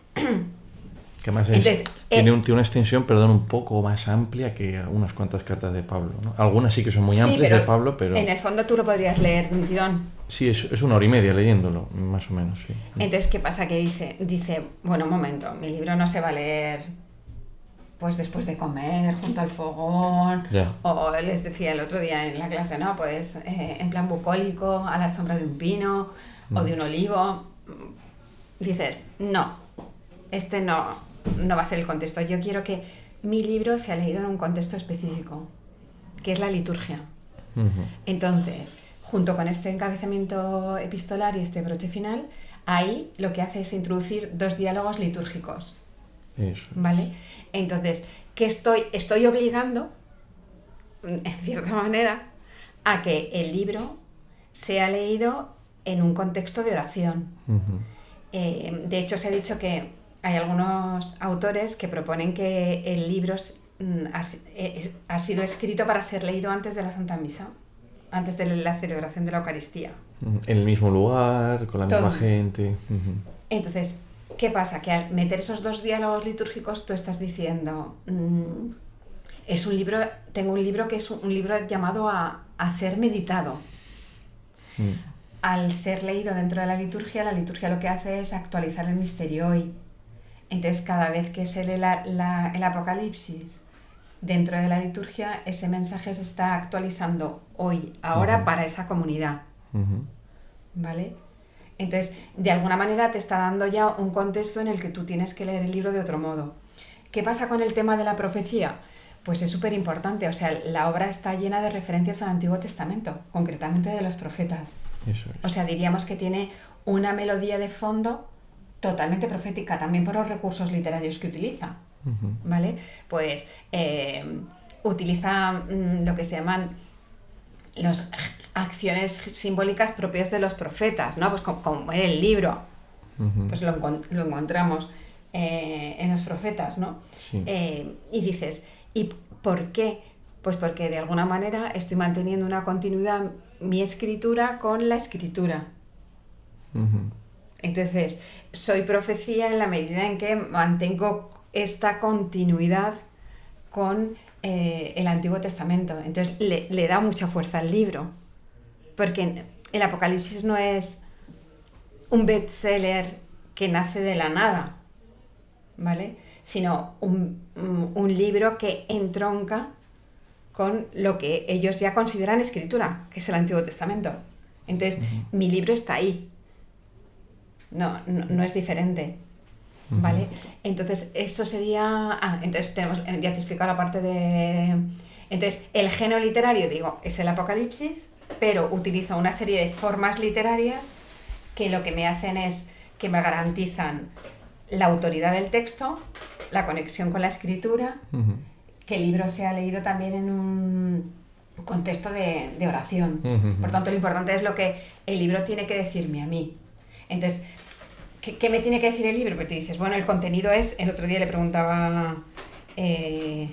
Que además Entonces, tiene una extensión, perdón, un poco más amplia que unas cuantas cartas de Pablo, ¿no? Algunas sí que son muy amplias de Pablo, pero... En el fondo tú lo podrías leer de un tirón. Sí, es 1 hora y media leyéndolo, más o menos, sí. Entonces, ¿qué pasa? Que dice, bueno, un momento, mi libro no se va a leer pues después de comer, junto al fogón, Ya. o les decía el otro día en la clase, ¿no? Pues en plan bucólico, a la sombra de un pino o de un olivo. Dices, no, no va a ser el contexto. Yo quiero que mi libro sea leído en un contexto específico, que es la liturgia. Entonces, junto con este encabezamiento epistolar y este broche final, ahí lo que hace es introducir 2 diálogos litúrgicos. Eso. ¿Vale? Entonces, que estoy obligando, en cierta manera, a que el libro sea leído en un contexto de oración. De hecho, se ha dicho que hay algunos autores que proponen que el libro ha sido escrito para ser leído antes de la Santa Misa, antes de la celebración de la Eucaristía. En el mismo lugar, con la misma Todo. gente. Entonces, ¿qué pasa? Que al meter esos 2 diálogos litúrgicos tú estás diciendo, tengo un libro que es un libro llamado a ser meditado. Al ser leído dentro de la liturgia lo que hace es actualizar el misterio hoy. Entonces, cada vez que se lee el Apocalipsis dentro de la liturgia, ese mensaje se está actualizando hoy, ahora, para esa comunidad. ¿Vale? Entonces, de alguna manera te está dando ya un contexto en el que tú tienes que leer el libro de otro modo. ¿Qué pasa con el tema de la profecía? Pues es súper importante. O sea, la obra está llena de referencias al Antiguo Testamento, concretamente de los profetas. Eso es. O sea, diríamos que tiene una melodía de fondo totalmente profética, también por los recursos literarios que utiliza. ¿Vale? Pues utiliza lo que se llaman las acciones simbólicas propias de los profetas, ¿no? Pues como en el libro, pues lo encontramos en los profetas, ¿no? Sí. Y dices, ¿y por qué Pues porque de alguna manera estoy manteniendo una continuidad, mi escritura con la escritura. Entonces, soy profecía en la medida en que mantengo esta continuidad con el Antiguo Testamento. Entonces, le da mucha fuerza al libro, porque el Apocalipsis no es un bestseller que nace de la nada, ¿vale? Sino un libro que entronca con lo que ellos ya consideran escritura, que es el Antiguo Testamento. Entonces, mi libro está ahí. No es diferente, ¿vale? Entonces, eso sería... entonces ya te he explicado la parte de... Entonces, el género literario, digo, es el Apocalipsis, pero utilizo una serie de formas literarias que lo que me hacen es que me garantizan la autoridad del texto, la conexión con la escritura, que el libro sea leído también en un contexto de oración. Por tanto, lo importante es lo que el libro tiene que decirme a mí. Entonces, ¿qué me tiene que decir el libro? Porque te dices, bueno, el contenido es... El otro día le preguntaba en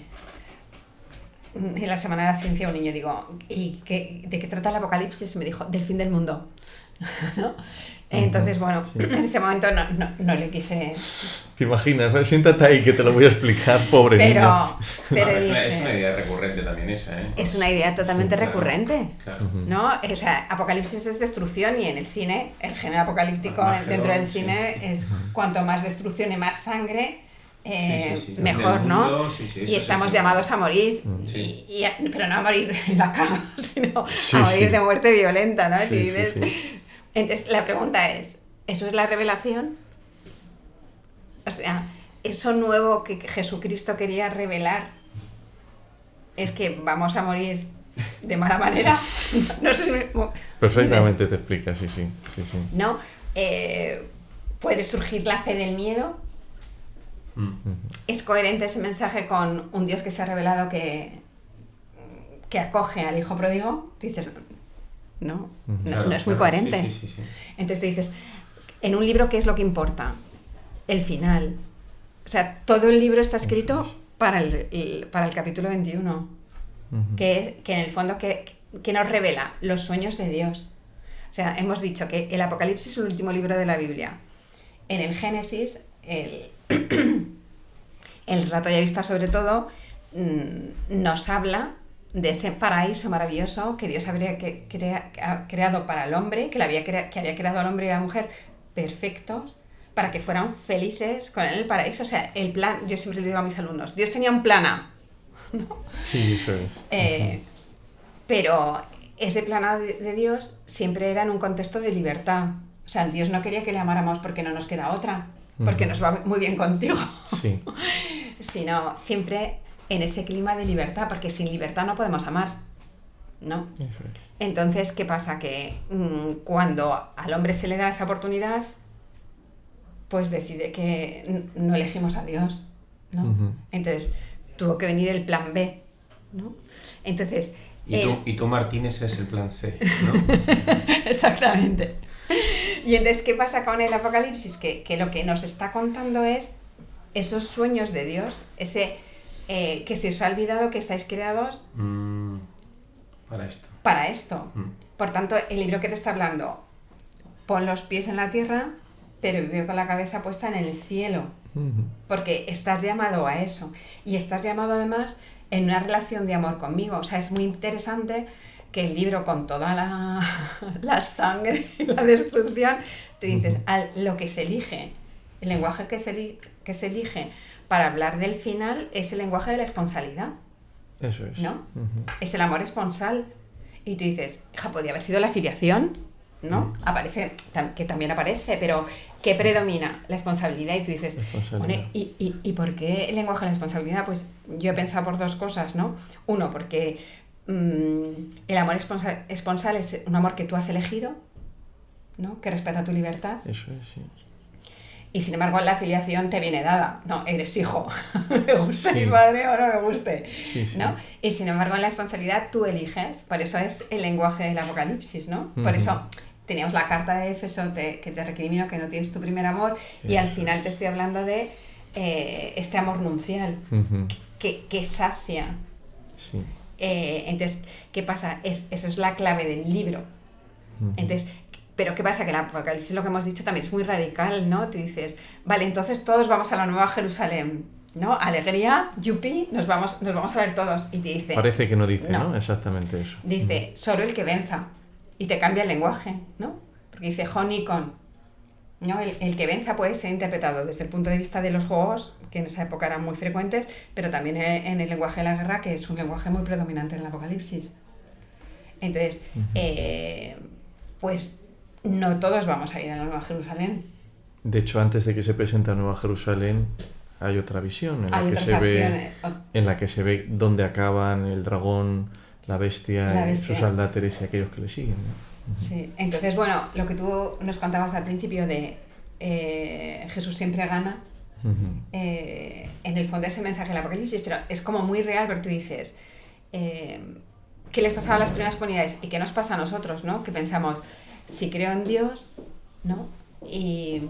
la Semana de la Ciencia a un niño, digo, ¿y de qué trata el Apocalipsis? Me dijo, del fin del mundo. ¿No? Entonces, bueno, en ese momento no le quise... ¿Te imaginas? Siéntate ahí que te lo voy a explicar, pobre niño. Pero dije, es una idea recurrente también esa, ¿eh? Es una idea totalmente recurrente, claro. ¿no? O sea, Apocalipsis es destrucción y en el cine, el género apocalíptico dentro del cine es cuanto más destrucción y más sangre, mejor, ¿no? Y estamos llamados a morir, pero no a morir en la cama, sino a morir de muerte violenta, ¿no? Entonces, la pregunta es, ¿eso es la revelación? O sea, eso nuevo que Jesucristo quería revelar es que vamos a morir de mala manera. No sé si perfectamente te explica, sí. ¿No? ¿Puede surgir la fe del miedo? ¿Es coherente ese mensaje con un Dios que se ha revelado que acoge al hijo pródigo? Dices, no es muy coherente. Sí. Entonces te dices, en un libro, ¿qué es lo que importa? El final. O sea, todo el libro está escrito para el capítulo 21, que en el fondo que nos revela los sueños de Dios. O sea, hemos dicho que el Apocalipsis es el último libro de la Biblia. En el Génesis, el relato ya vista sobre todo, nos habla de ese paraíso maravilloso que Dios habría creado para el hombre, que había creado al hombre y a la mujer perfectos, para que fueran felices con él en el paraíso. O sea, el plan, yo siempre le digo a mis alumnos, Dios tenía un plan A, ¿no? Sí, eso es. Pero ese plan A de Dios siempre era en un contexto de libertad. O sea, Dios no quería que le amáramos porque no nos queda otra, porque nos va muy bien contigo, sino siempre en ese clima de libertad, porque sin libertad no podemos amar, ¿no? Eso es. Entonces, ¿qué pasa? Que cuando al hombre se le da esa oportunidad, pues decide que no elegimos a Dios, ¿no? Entonces, tuvo que venir el plan B, ¿no? Entonces... Y tú, Martínez, es el plan C, ¿no? Exactamente. Y entonces, ¿qué pasa con el Apocalipsis? Que lo que nos está contando es esos sueños de Dios, ese... que se os ha olvidado que estáis creados para esto. Por tanto, el libro que te está hablando, pon los pies en la tierra, pero vive con la cabeza puesta en el cielo, porque estás llamado a eso, y estás llamado además en una relación de amor conmigo. O sea, es muy interesante que el libro, con toda la sangre y la destrucción, te dices, lo que se elige, el lenguaje que se elige para hablar del final es el lenguaje de la esponsalidad. Eso es. ¿No? Es el amor esponsal. Y tú dices, podría haber sido la filiación, ¿no? Aparece, que también aparece, pero ¿qué predomina? La responsabilidad. Y tú dices, bueno, ¿y por qué el lenguaje de la responsabilidad? Pues yo he pensado por dos cosas, ¿no? Uno, porque el amor esponsal es un amor que tú has elegido, ¿no? Que respeta tu libertad. Eso es, sí. Y sin embargo, la filiación te viene dada, ¿no? Eres hijo, me guste mi padre o no me guste, ¿no? Y sin embargo, en la responsabilidad tú eliges, por eso es el lenguaje del Apocalipsis, ¿no? Por eso teníamos la carta de Éfeso que te recrimino que no tienes tu primer amor, y al final te estoy hablando de este amor nupcial que sacia Entonces, ¿qué pasa? Eso es la clave del libro. Entonces, pero ¿qué pasa? Que el Apocalipsis, lo que hemos dicho, también es muy radical, ¿no? Tú dices, vale, entonces todos vamos a la Nueva Jerusalén, ¿no? Alegría, yupi, nos vamos a ver todos. Y te dice... Parece que no dice, ¿no? Exactamente eso. Dice, solo el que venza. Y te cambia el lenguaje, ¿no? Porque dice, Honikon, ¿no? El que venza puede ser interpretado desde el punto de vista de los juegos, que en esa época eran muy frecuentes, pero también en el lenguaje de la guerra, que es un lenguaje muy predominante en el Apocalipsis. Entonces, pues no todos vamos a ir a la Nueva Jerusalén. De hecho, antes de que se presente a Nueva Jerusalén, hay otra visión en la que se ve dónde acaban el dragón, la bestia. Sus aldáteres y aquellos que le siguen, ¿no? Sí, entonces, bueno, lo que tú nos contabas al principio de Jesús siempre gana, en el fondo ese mensaje del Apocalipsis, pero es como muy real, porque tú dices, ¿qué les pasaba a las primeras comunidades? ¿Y qué nos pasa a nosotros, ¿no? Que pensamos, si creo en Dios, ¿no? Y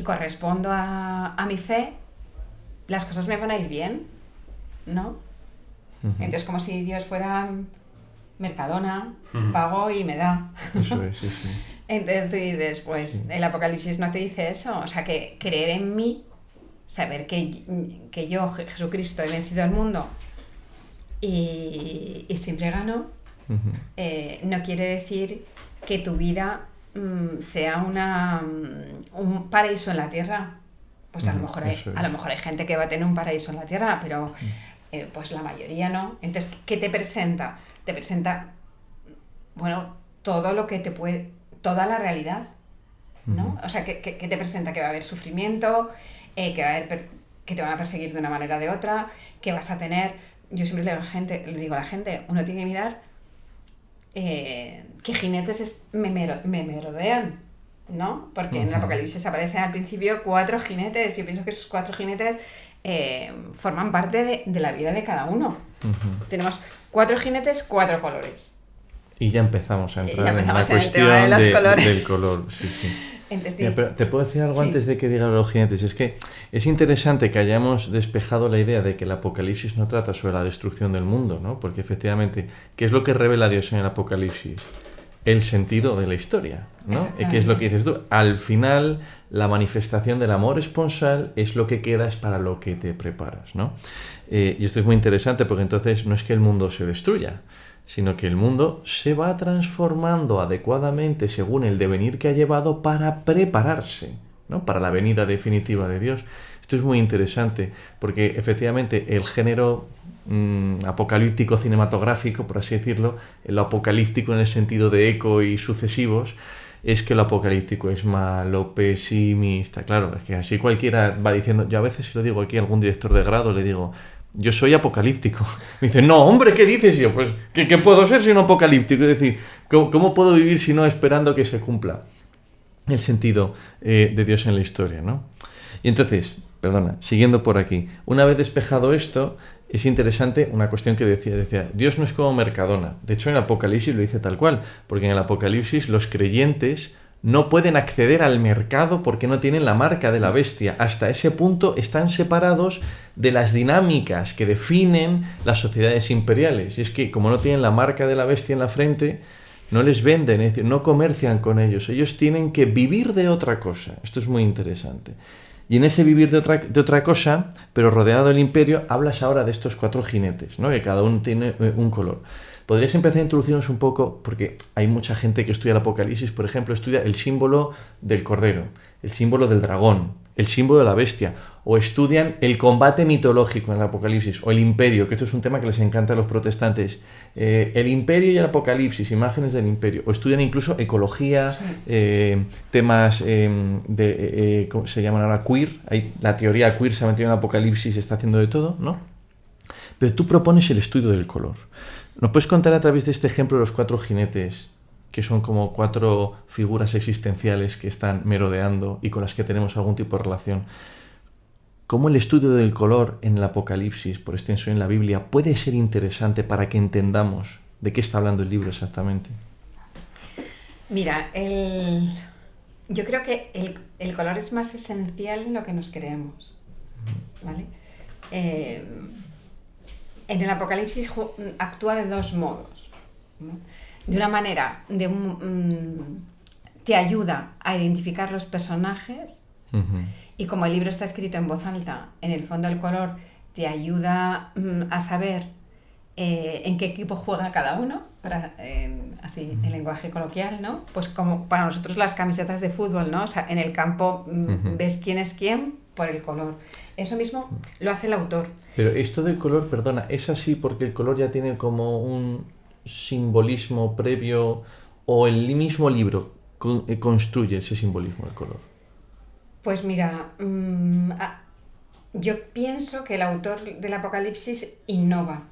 correspondo a mi fe, las cosas me van a ir bien, ¿no? Entonces, como si Dios fuera Mercadona, pago y me da. Eso es, sí, sí. Entonces tú dices, pues el Apocalipsis no te dice eso. O sea, que creer en mí, saber que yo, Jesucristo, he vencido al mundo y siempre gano, no quiere decir que tu vida sea un paraíso en la tierra. Pues a lo mejor hay gente que va a tener un paraíso en la tierra, pero pues la mayoría no. Entonces, ¿qué te presenta? Te presenta, bueno, todo lo que te puede, toda la realidad, ¿no? O sea, ¿qué te presenta? Que va a haber sufrimiento, que te van a perseguir de una manera o de otra, que vas a tener... Yo siempre le digo a la gente, uno tiene que mirar qué jinetes me merodean, ¿no? Porque en el Apocalipsis aparecen al principio 4 jinetes. Yo pienso que esos 4 jinetes forman parte de la vida de cada uno. Tenemos 4 jinetes, 4 colores. Y ya empezamos a entrar en la cuestión del color. Sí, sí. Entonces, mira, pero ¿te puedo decir algo antes de que diga los jinetes? Es que es interesante que hayamos despejado la idea de que el Apocalipsis no trata sobre la destrucción del mundo, ¿no? Porque efectivamente, ¿qué es lo que revela Dios en el Apocalipsis? El sentido de la historia, ¿no? ¿Qué es lo que dices tú? Al final, la manifestación del amor esponsal es lo que queda, es para lo que te preparas, ¿no? Y esto es muy interesante porque entonces no es que el mundo se destruya, sino que el mundo se va transformando adecuadamente según el devenir que ha llevado para prepararse, ¿no? Para la venida definitiva de Dios. Esto es muy interesante porque efectivamente el género apocalíptico cinematográfico, por así decirlo, el apocalíptico en el sentido de eco y sucesivos, es que lo apocalíptico es malo, pesimista. Claro, es que así cualquiera va diciendo. Yo a veces, si lo digo aquí a algún director de grado, le digo, yo soy apocalíptico. Me dice, no, hombre, ¿qué dices? Y yo, pues, ¿qué puedo ser si no apocalíptico? Es decir, ¿cómo puedo vivir si no esperando que se cumpla el sentido de Dios en la historia, ¿no? Y entonces, siguiendo por aquí, una vez despejado esto, es interesante una cuestión que decía, Dios no es como Mercadona. De hecho, en el Apocalipsis lo dice tal cual, porque en el Apocalipsis los creyentes no pueden acceder al mercado porque no tienen la marca de la bestia. Hasta ese punto están separados de las dinámicas que definen las sociedades imperiales. Y es que como no tienen la marca de la bestia en la frente, no les venden, es decir, no comercian con ellos. Ellos tienen que vivir de otra cosa. Esto es muy interesante. Y en ese vivir de otra cosa, pero rodeado del imperio, hablas ahora de estos 4 jinetes, ¿no? Que cada uno tiene un color. ¿Podrías empezar a introducirnos un poco? Porque hay mucha gente que estudia el Apocalipsis, por ejemplo, estudia el símbolo del cordero, el símbolo del dragón, el símbolo de la bestia, o estudian el combate mitológico en el Apocalipsis, o el imperio, que esto es un tema que les encanta a los protestantes, el imperio y el Apocalipsis, imágenes del imperio, o estudian incluso ecología, temas ¿cómo se llaman ahora? Queer, la teoría queer se ha metido en el Apocalipsis, está haciendo de todo, ¿no? Pero tú propones el estudio del color. ¿Nos puedes contar a través de este ejemplo los 4 jinetes, que son como 4 figuras existenciales que están merodeando y con las que tenemos algún tipo de relación? ¿Cómo el estudio del color en el Apocalipsis, por extensión en la Biblia, puede ser interesante para que entendamos de qué está hablando el libro exactamente? Mira, yo creo que el color es más esencial en lo que nos creemos, ¿vale? en el Apocalipsis actúa de dos modos, ¿no? De una manera, te ayuda a identificar los personajes, y como el libro está escrito en voz alta, en el fondo el color te ayuda a saber en qué equipo juega cada uno, así en lenguaje coloquial, ¿no? Pues como para nosotros las camisetas de fútbol, ¿no? O sea, en el campo ves quién es quién por el color. Eso mismo lo hace el autor. Pero esto del color, perdona, ¿es así porque el color ya tiene como un simbolismo previo o el mismo libro construye ese simbolismo del color? Pues mira, yo pienso que el autor del Apocalipsis innova,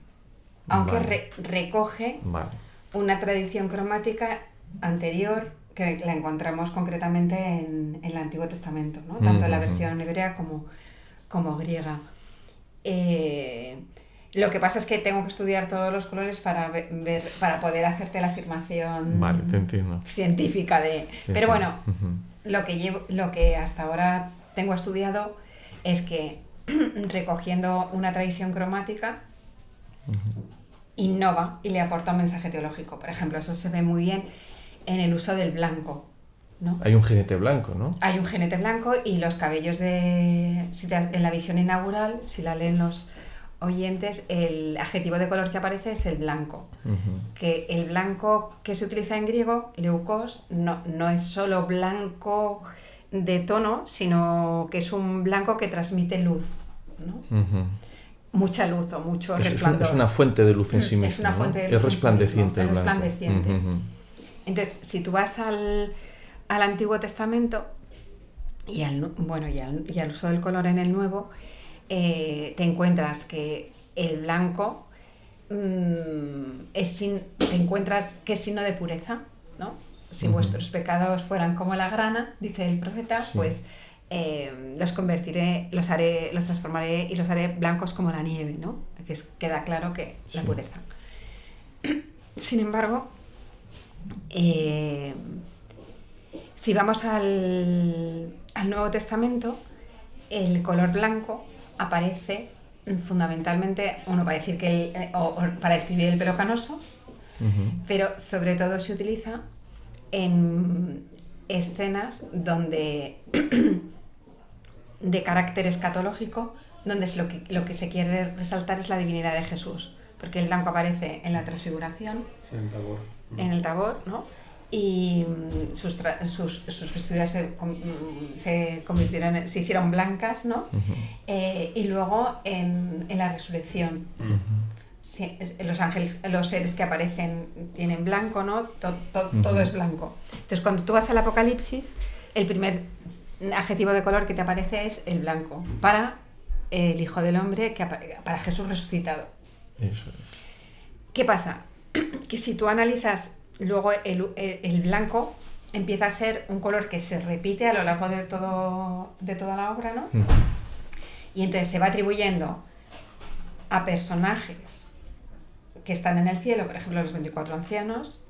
aunque recoge una tradición cromática anterior que la encontramos concretamente en el Antiguo Testamento, ¿no? Tanto en la versión hebrea como griega. Lo que pasa es que tengo que estudiar todos los colores para poder hacerte la afirmación te entiendo. científica de... Pero bueno, lo que hasta ahora tengo estudiado es que recogiendo una tradición cromática innova y le aporta un mensaje teológico. Por ejemplo, eso se ve muy bien en el uso del blanco, ¿no? Hay un jinete blanco, ¿no? Hay un jinete blanco y los cabellos en la visión inaugural, si la leen los oyentes, el adjetivo de color que aparece es el blanco. Que el blanco que se utiliza en griego, leukos, no es solo blanco de tono, sino que es un blanco que transmite luz, ¿no? Mucha luz o mucho resplandor. Es una fuente de luz en sí misma. Es una fuente de luz. Es resplandeciente. Es resplandeciente. Entonces, si tú vas al Antiguo Testamento y al uso del color en el Nuevo, te encuentras que el blanco te encuentras que es signo de pureza, ¿no? Si vuestros pecados fueran como la grana, dice el profeta, pues los transformaré y los haré blancos como la nieve, ¿no? Que queda claro que la pureza. Sin embargo, si vamos al Nuevo Testamento, el color blanco aparece fundamentalmente, para decir para describir el pelo canoso, pero sobre todo se utiliza en escenas donde de carácter escatológico, donde lo que se quiere resaltar es la divinidad de Jesús, porque el blanco aparece en la transfiguración, en el Tabor, ¿no? Y sus vestiduras se hicieron blancas, ¿no? Y luego en la resurrección, los ángeles, los seres que aparecen tienen blanco, ¿no? Todo es blanco. Entonces, cuando tú vas al Apocalipsis, el primer adjetivo de color que te aparece es el blanco, para el Hijo del Hombre, para Jesús resucitado. Eso es. ¿Qué pasa? Que si tú analizas luego el blanco, empieza a ser un color que se repite a lo largo de toda la obra, ¿no? Y entonces se va atribuyendo a personajes que están en el cielo, por ejemplo los 24 ancianos,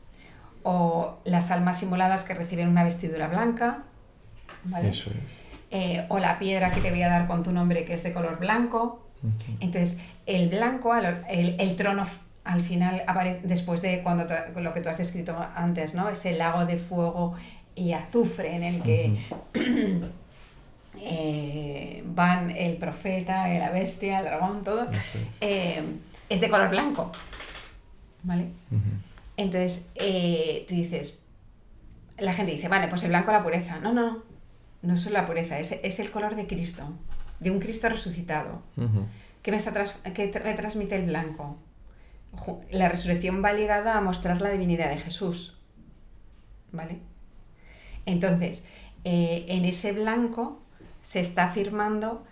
o las almas simuladas que reciben una vestidura blanca, ¿vale? Eso es. O la piedra que te voy a dar con tu nombre, que es de color blanco. Entonces el blanco, el trono al final aparece después de lo que tú has descrito antes, ¿no? Ese lago de fuego y azufre en el que van el profeta, la bestia, el dragón, todo, es de color blanco, ¿vale? Entonces tú dices, la gente dice, vale, pues el blanco la pureza. No es solo la pureza, es el color de Cristo, de un Cristo resucitado. ¿Qué me transmite el blanco? La resurrección va ligada a mostrar la divinidad de Jesús, ¿vale? Entonces, en ese blanco se está afirmando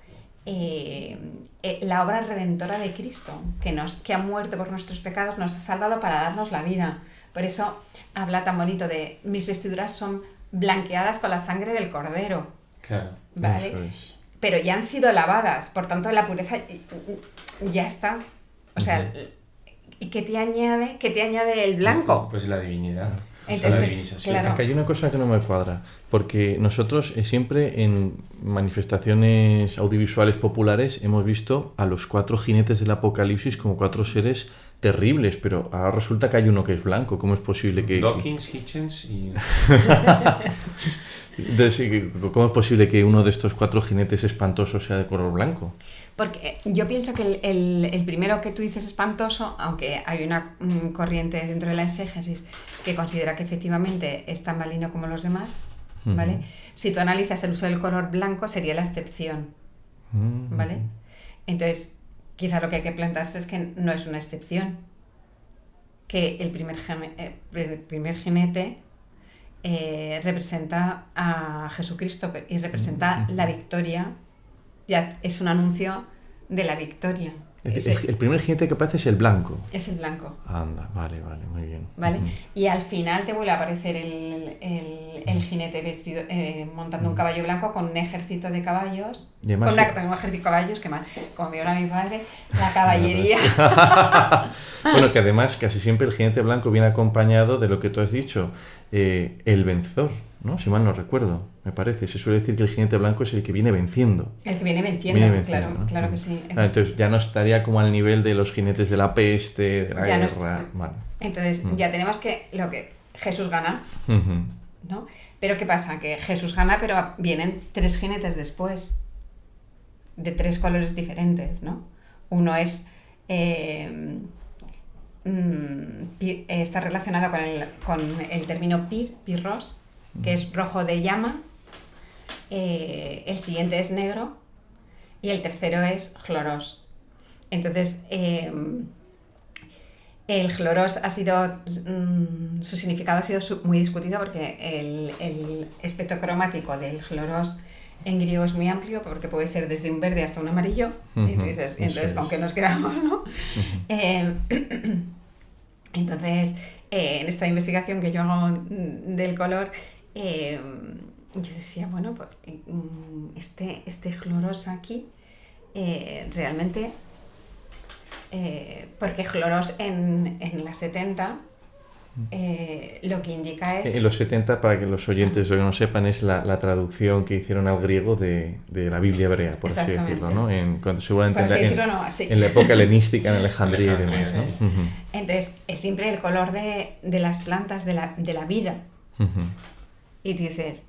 la obra redentora de Cristo, que ha muerto por nuestros pecados, nos ha salvado para darnos la vida. Por eso habla tan bonito de mis vestiduras son blanqueadas con la sangre del Cordero. Claro. ¿Vale? Eso es. Pero ya han sido lavadas, por tanto la pureza ya está. O sea, ¿y qué te añade el blanco? Pues la divinidad. Entonces, la divinización. claro. Acá hay una cosa que no me cuadra, porque nosotros siempre en manifestaciones audiovisuales populares hemos visto a los 4 jinetes del Apocalipsis como 4 seres terribles, pero ahora resulta que hay uno que es blanco. ¿Cómo es posible que... Dawkins, Hitchens y... ¿Cómo es posible que uno de estos 4 jinetes espantosos sea de color blanco? Porque yo pienso que el primero que tú dices espantoso, aunque hay una corriente dentro de la exégesis que considera que efectivamente es tan maligno como los demás, ¿vale? Si tú analizas el uso del color blanco sería la excepción, ¿vale? Entonces, quizá lo que hay que plantearse es que no es una excepción, que el primer jinete representa a Jesucristo y representa la victoria. Ya es un anuncio de la victoria. El primer jinete que aparece es el blanco. Es el blanco. Anda, vale, muy bien. ¿Vale? Y al final te vuelve a aparecer el jinete vestido, montando un caballo blanco con un ejército de caballos. Y además, un ejército de caballos, que mal, como me habla mi padre, la caballería. Bueno, que además casi siempre el jinete blanco viene acompañado de lo que tú has dicho, el vencedor, ¿no? Si mal no recuerdo, me parece. Se suele decir que el jinete blanco es el que viene venciendo. El que viene venciendo, claro, ¿no? Claro que sí. Entonces ya no estaría como al nivel de los jinetes de la peste, de la ya guerra. Vale. Entonces ya tenemos que Jesús gana, ¿no? Pero ¿qué pasa? Que Jesús gana, pero vienen 3 jinetes después, de 3 colores diferentes, ¿no? Uno es... está relacionado con el término pirros, que es rojo de llama, el siguiente es negro y el tercero es chloros. Entonces el chloros ha sido su significado ha sido muy discutido, porque el espectro cromático del chloros en griego es muy amplio, porque puede ser desde un verde hasta un amarillo, y tú dices, entonces ¿con qué nos quedamos, no? Entonces, en esta investigación que yo hago del color, yo decía, bueno, porque este chloros aquí, realmente, porque chloros en las 70, lo que indica es... En los 70, para que los oyentes no sepan, es la traducción que hicieron al griego de la Biblia hebrea, por así decirlo, ¿no? Cuando seguramente en la época helenística, en Alejandría y demás, ¿no? Entonces, es siempre el color de las plantas, de la vida. Y tú dices,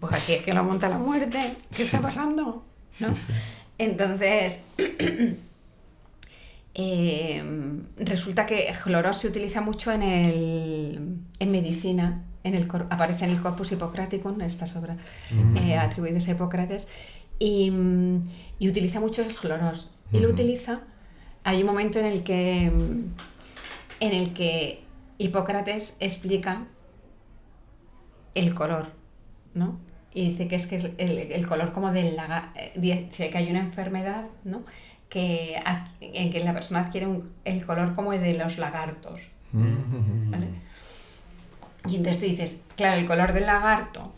pues aquí es que lo monta la muerte, ¿qué está pasando? ¿No? Entonces... resulta que chloros se utiliza mucho en medicina, aparece en el Corpus Hippocraticum, en estas obras atribuidas a Hipócrates, y utiliza mucho el chloros. Y lo utiliza, hay un momento en el que Hipócrates explica el color, ¿no? Y dice que es que el color como del lagarto, dice que hay una enfermedad, ¿no? En que la persona adquiere el color como el de los lagartos, ¿vale? Y entonces tú dices, claro, el color del lagarto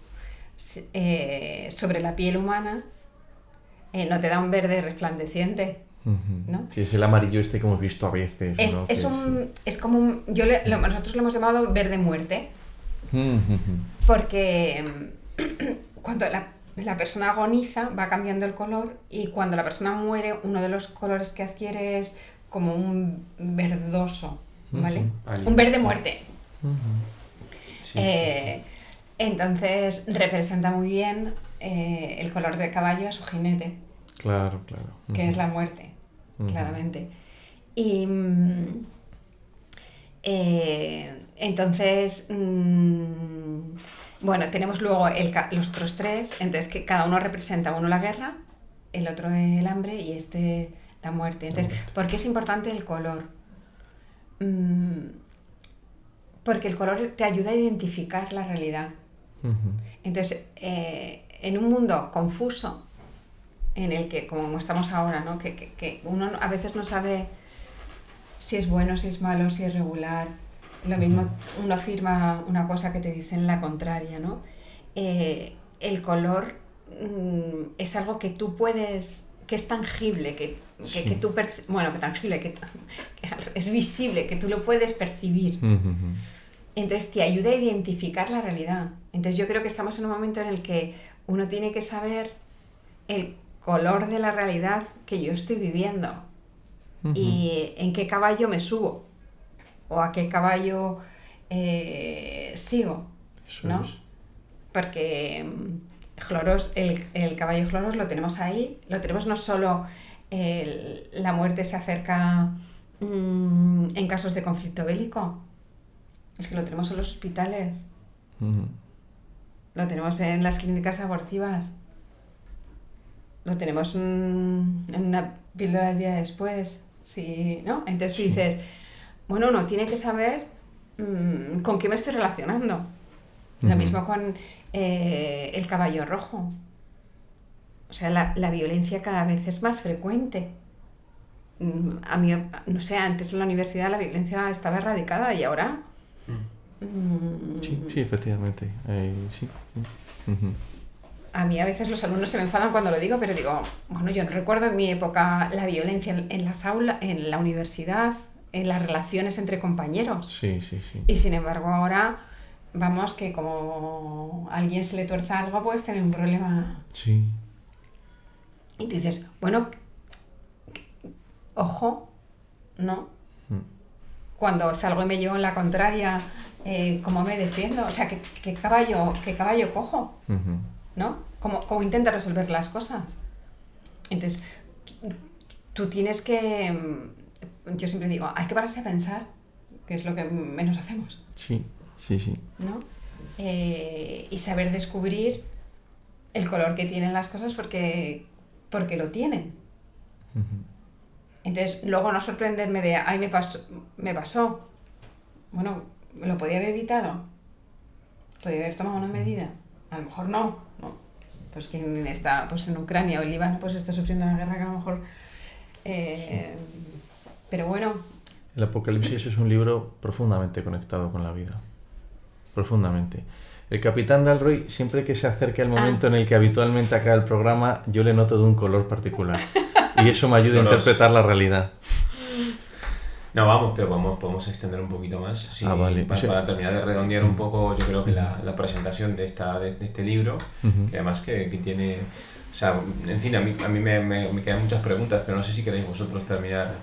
sobre la piel humana no te da un verde resplandeciente, ¿no? Sí, es el amarillo este que hemos visto a veces, ¿no? Es como nosotros lo hemos llamado verde muerte, porque cuando la persona agoniza va cambiando el color, y cuando la persona muere, uno de los colores que adquiere es como un verdoso, ¿vale? Un verde muerte. Entonces representa muy bien el color de caballo a su jinete. Claro. Que es la muerte, claramente. Y entonces... bueno, tenemos luego los otros 3, entonces que cada uno representa, uno la guerra, el otro el hambre y la muerte. Entonces, ¿por qué es importante el color? Porque el color te ayuda a identificar la realidad. Entonces, en un mundo confuso, en el que, como estamos ahora, ¿no? que uno a veces no sabe si es bueno, si es malo, si es regular. Lo mismo, uno afirma una cosa que te dicen la contraria, ¿no? El color es algo que tú puedes, que es tangible, que tú tangible, que es visible, que tú lo puedes percibir. Entonces te ayuda a identificar la realidad. Entonces yo creo que estamos en un momento en el que uno tiene que saber el color de la realidad que yo estoy viviendo y en qué caballo me subo o a qué caballo sigo, ¿no? Porque Chloros, el caballo Chloros lo tenemos ahí, lo tenemos no solo la muerte se acerca en casos de conflicto bélico, es que lo tenemos en los hospitales, lo tenemos en las clínicas abortivas, lo tenemos en una píldora del día después, ¿sí? ¿No? Entonces tú dices, bueno, uno tiene que saber con qué me estoy relacionando. Lo mismo con el caballo rojo. O sea, la violencia cada vez es más frecuente. A mí, no sé, antes en la universidad la violencia estaba erradicada y ahora... Sí, efectivamente. Sí. A mí a veces los alumnos se me enfadan cuando lo digo, pero digo, bueno, yo no recuerdo en mi época la violencia en las aulas, en la universidad, en las relaciones entre compañeros. Sí. Y sin embargo ahora, vamos, que como a alguien se le tuerza algo, puedes tener un problema. Sí. Y tú dices, bueno, ojo, ¿no? Cuando salgo y me llevo en la contraria, ¿cómo me defiendo? O sea, ¿qué caballo cojo? ¿No? ¿Cómo intenta resolver las cosas? Entonces, tú tienes que... Yo siempre digo, hay que pararse a pensar, que es lo que menos hacemos. Sí. ¿No? Y saber descubrir el color que tienen las cosas porque lo tienen. Entonces, luego no sorprenderme de, ay, me pasó. Bueno, ¿me lo podía haber evitado? ¿Podía haber tomado una medida? A lo mejor no. Pues quien está pues en Ucrania o en Líbano pues está sufriendo una guerra que a lo mejor... pero bueno... El Apocalipsis es un libro profundamente conectado con la vida. Profundamente. El capitán Dalroy, siempre que se acerca el momento en el que habitualmente acaba el programa, yo le noto de un color particular. Y eso me ayuda a interpretar la realidad. No, vamos, pero podemos extender un poquito más. Sí, vale. Para terminar de redondear un poco, yo creo que la presentación de este libro, que además que tiene... O sea, en fin, a mí me quedan muchas preguntas, pero no sé si queréis vosotros terminar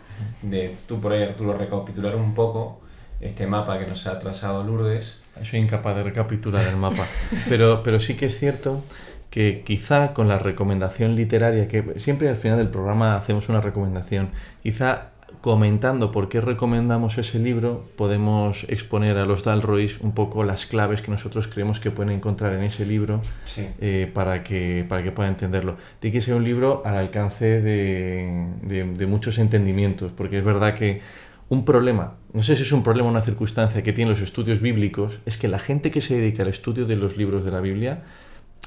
tú por ahí, Arturo, recapitular un poco este mapa que nos ha trazado Lourdes. Soy incapaz de recapitular el mapa, pero sí que es cierto que quizá con la recomendación literaria, que siempre al final del programa hacemos una recomendación, quizá comentando por qué recomendamos ese libro, podemos exponer a los Dalroys un poco las claves que nosotros creemos que pueden encontrar en ese libro, sí. para que puedan entenderlo. Tiene que ser un libro al alcance de muchos entendimientos, porque es verdad que un problema, no sé si es un problema o una circunstancia que tienen los estudios bíblicos, es que la gente que se dedica al estudio de los libros de la Biblia,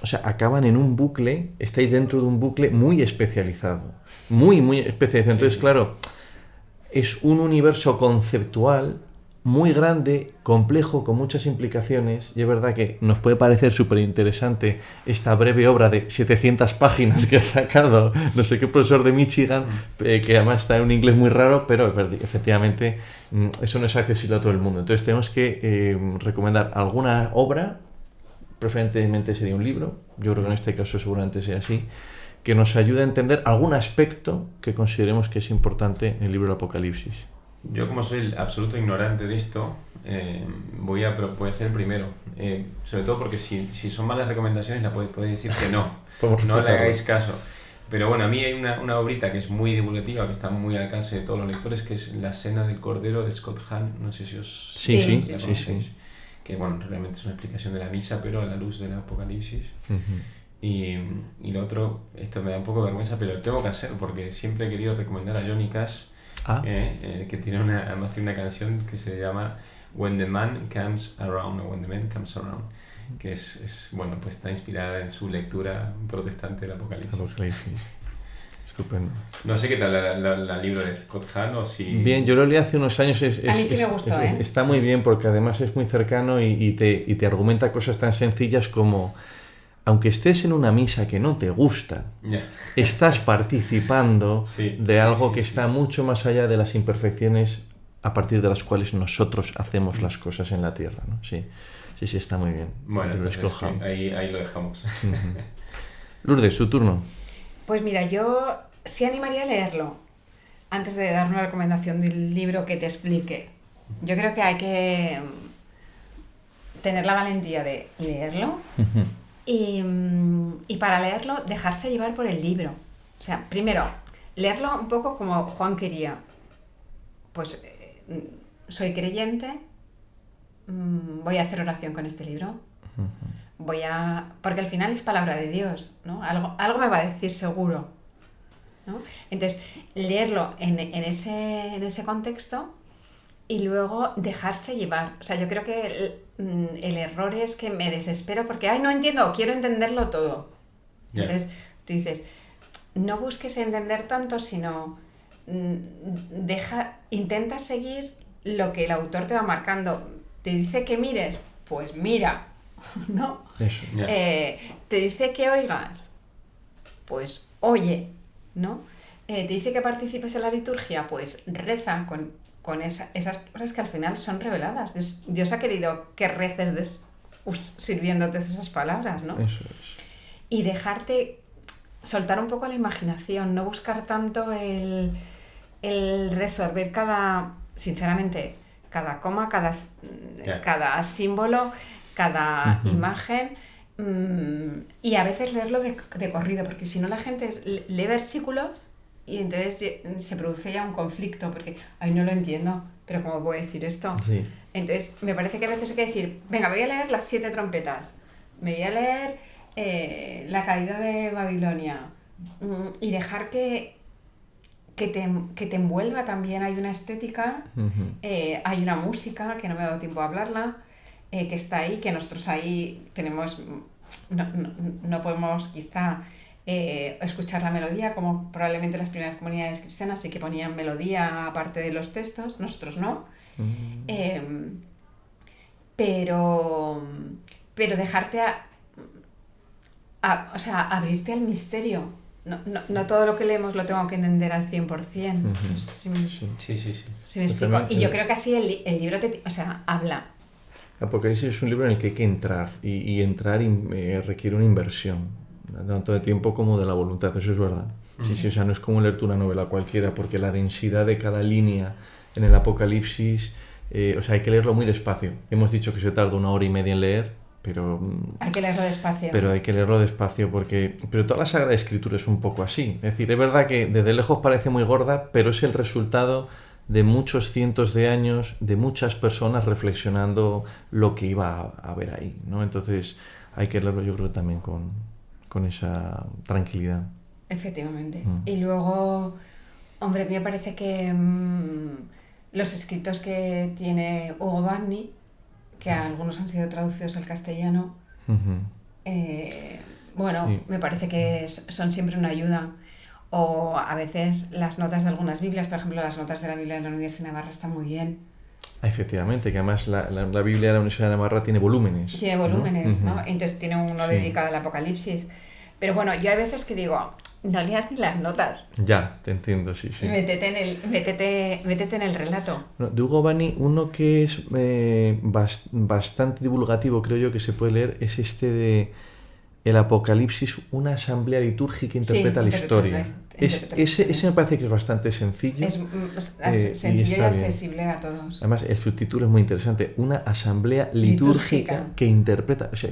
o sea, acaban en un bucle, estáis dentro de un bucle muy especializado, muy especializado. Entonces, claro, es un universo conceptual muy grande, complejo, con muchas implicaciones, y es verdad que nos puede parecer súper interesante esta breve obra de 700 páginas que ha sacado no sé qué profesor de Michigan, que además está en un inglés muy raro, pero efectivamente eso no es accesible a todo el mundo. Entonces tenemos que recomendar alguna obra, preferentemente sería un libro, yo creo que en este caso seguramente sea así, que nos ayude a entender algún aspecto que consideremos que es importante en el libro del Apocalipsis. Yo, como soy el absoluto ignorante de esto, voy a hacer el primero. Sobre todo porque si son malas recomendaciones, podéis decir que no. No le hagáis caso. Pero bueno, a mí hay una obrita que es muy divulgativa, que está muy al alcance de todos los lectores, que es La Cena del Cordero de Scott Hahn. No sé si os... Sí. Que bueno, realmente es una explicación de la misa, pero a la luz del Apocalipsis. Y lo otro, esto me da un poco de vergüenza, pero lo tengo que hacer porque siempre he querido recomendar a Johnny Cash, que además tiene una canción que se llama When the Man Comes Around, o When the Man Comes Around, que es bueno, pues está inspirada en su lectura protestante del Apocalipsis. Estupendo. No sé qué tal el libro de Scott Hahn, o si... Bien, yo lo leí hace unos años. A mí sí me gustó, está muy bien porque además es muy cercano y te argumenta cosas tan sencillas como: aunque estés en una misa que no te gusta, estás participando de algo que está mucho más allá de las imperfecciones a partir de las cuales nosotros hacemos las cosas en la tierra, ¿no? Sí, está muy bien. Bueno, entonces ahí lo dejamos. Lourdes, su turno. Pues mira, yo sí animaría a leerlo antes de dar una recomendación del libro que te explique. Yo creo que hay que tener la valentía de leerlo y para leerlo dejarse llevar por el libro. O sea, primero, leerlo un poco como Juan quería. Pues soy creyente, voy a hacer oración con este libro, porque al final es palabra de Dios, ¿no? Algo me va a decir seguro, ¿no? Entonces, leerlo en ese contexto y luego dejarse llevar. O sea, yo creo que el error es que me desespero porque, no entiendo, quiero entenderlo todo. Yeah. Entonces, tú dices, no busques entender tanto, sino intenta seguir lo que el autor te va marcando. Te dice que mires, pues mira, ¿no? Eso, yeah. Te dice que oigas, pues oye, ¿no? Te dice que participes en la liturgia, pues reza con esas cosas que al final son reveladas. Dios ha querido que reces sirviéndote de esas palabras, ¿no? Eso es. Y dejarte soltar un poco la imaginación, no buscar tanto el resolver sinceramente, cada coma, cada símbolo, cada imagen, y a veces leerlo de corrido, porque si no la gente lee versículos y entonces se produce ya un conflicto, porque no lo entiendo, pero ¿cómo puedo decir esto? Sí. Entonces me parece que a veces hay que decir, venga, voy a leer las 7 trompetas, me voy a leer la caída de Babilonia, y dejar que te envuelva también. Hay una estética, hay una música que no me ha dado tiempo a hablarla, que está ahí, que nosotros ahí tenemos, no podemos quizá escuchar la melodía como probablemente las primeras comunidades cristianas sí que ponían melodía aparte de los textos, nosotros no. Pero dejarte o sea, abrirte al misterio. No todo lo que leemos lo tengo que entender al 100%. Sí. ¿Sí me explico? Y yo creo que así el libro habla. Apocalipsis es un libro en el que hay que entrar, y entrar requiere una inversión, tanto de tiempo como de la voluntad, eso es verdad. Sí, o sea, no es como leerte una novela cualquiera, porque la densidad de cada línea en el Apocalipsis, o sea, hay que leerlo muy despacio. Hemos dicho que se tarda 1 hora y media en leer, pero hay que leerlo despacio. Pero toda la Sagrada Escritura es un poco así. Es decir, es verdad que desde lejos parece muy gorda, pero es el resultado de muchos cientos de años, de muchas personas reflexionando lo que iba a haber ahí, ¿no? Entonces hay que leerlo, yo creo, también con esa tranquilidad. Efectivamente. Y luego, hombre, me parece que los escritos que tiene Hugo Bagni, que algunos han sido traducidos al castellano, me parece que son siempre una ayuda. O a veces las notas de algunas Biblias, por ejemplo, las notas de la Biblia de la Universidad de Navarra están muy bien. Efectivamente, que además la Biblia de la Universidad de Navarra tiene volúmenes. Tiene volúmenes, ¿no? Entonces tiene uno dedicado al Apocalipsis. Pero bueno, yo hay veces que digo, no leas ni las notas. Ya, te entiendo, sí. Métete en el relato. Bueno, de Hugo Bagni, uno que es bastante divulgativo, creo yo, que se puede leer, es este de El Apocalipsis, una asamblea litúrgica interpreta la historia. Ese me parece que es bastante sencillo. Es sencillo y accesible a todos. Además, el subtítulo es muy interesante. Una asamblea litúrgica que interpreta... O sea,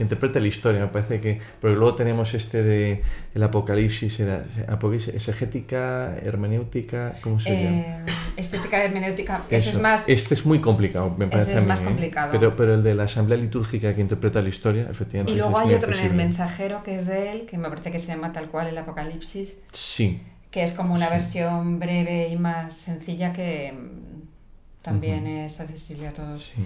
interpreta la historia, me parece que... Pero luego tenemos de el Apocalipsis, exegética, hermenéutica... ¿Cómo se llama? Estética, hermenéutica... Ese es más... Este es muy complicado, me parece a mí. Es más complicado. Pero el de la asamblea litúrgica que interpreta la historia, efectivamente... Y luego hay otro en El Mensajero, que es de él, que me parece que se llama tal cual El Apocalipsis. Sí. Que es como una versión breve y más sencilla que también es accesible a todos. Sí.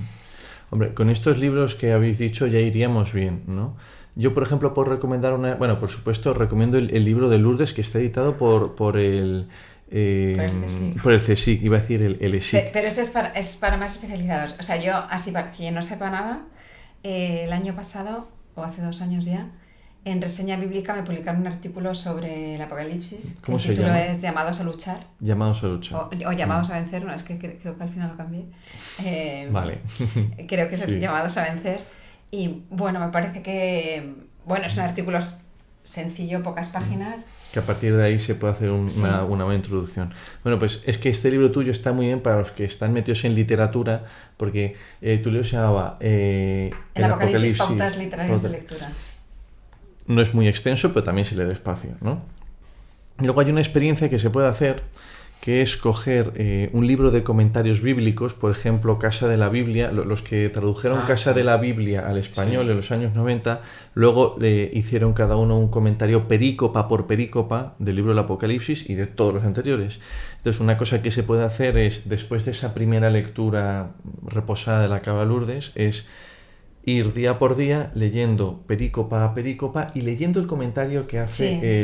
Hombre, con estos libros que habéis dicho ya iríamos bien, ¿no? Yo, por ejemplo, puedo recomendar por supuesto, recomiendo el libro de Lourdes, que está editado por el CSIC, iba a decir el ESIC. Pero ese es para más especializados. O sea, yo, así para quien no sepa nada, el año pasado, o hace 2 años ya, en Reseña Bíblica me publicaron un artículo sobre el Apocalipsis. ¿Cómo se llama? El título llama? es Llamados a luchar. Llamados a luchar. O Llamados a vencer, no, es que creo que al final lo cambié. Vale. Creo que es Sí. Llamados a vencer. Y bueno, me parece que... Bueno, es un artículo sencillo, pocas páginas. Que a partir de ahí se puede hacer una buena introducción. Bueno, pues es que este libro tuyo está muy bien para los que están metidos en literatura, porque tu libro se llamaba El Apocalipsis, pautas literarias de lectura. No es muy extenso, pero también se le da espacio, ¿no? Y luego hay una experiencia que se puede hacer, que es coger un libro de comentarios bíblicos, por ejemplo, Casa de la Biblia. Los que tradujeron Casa de la Biblia al español en los años 90, luego hicieron cada uno un comentario perícopa por perícopa del libro del Apocalipsis y de todos los anteriores. Entonces, una cosa que se puede hacer es, después de esa primera lectura reposada de la Cava Lourdes, es ir día por día leyendo perícopa a perícopa y leyendo el comentario que hace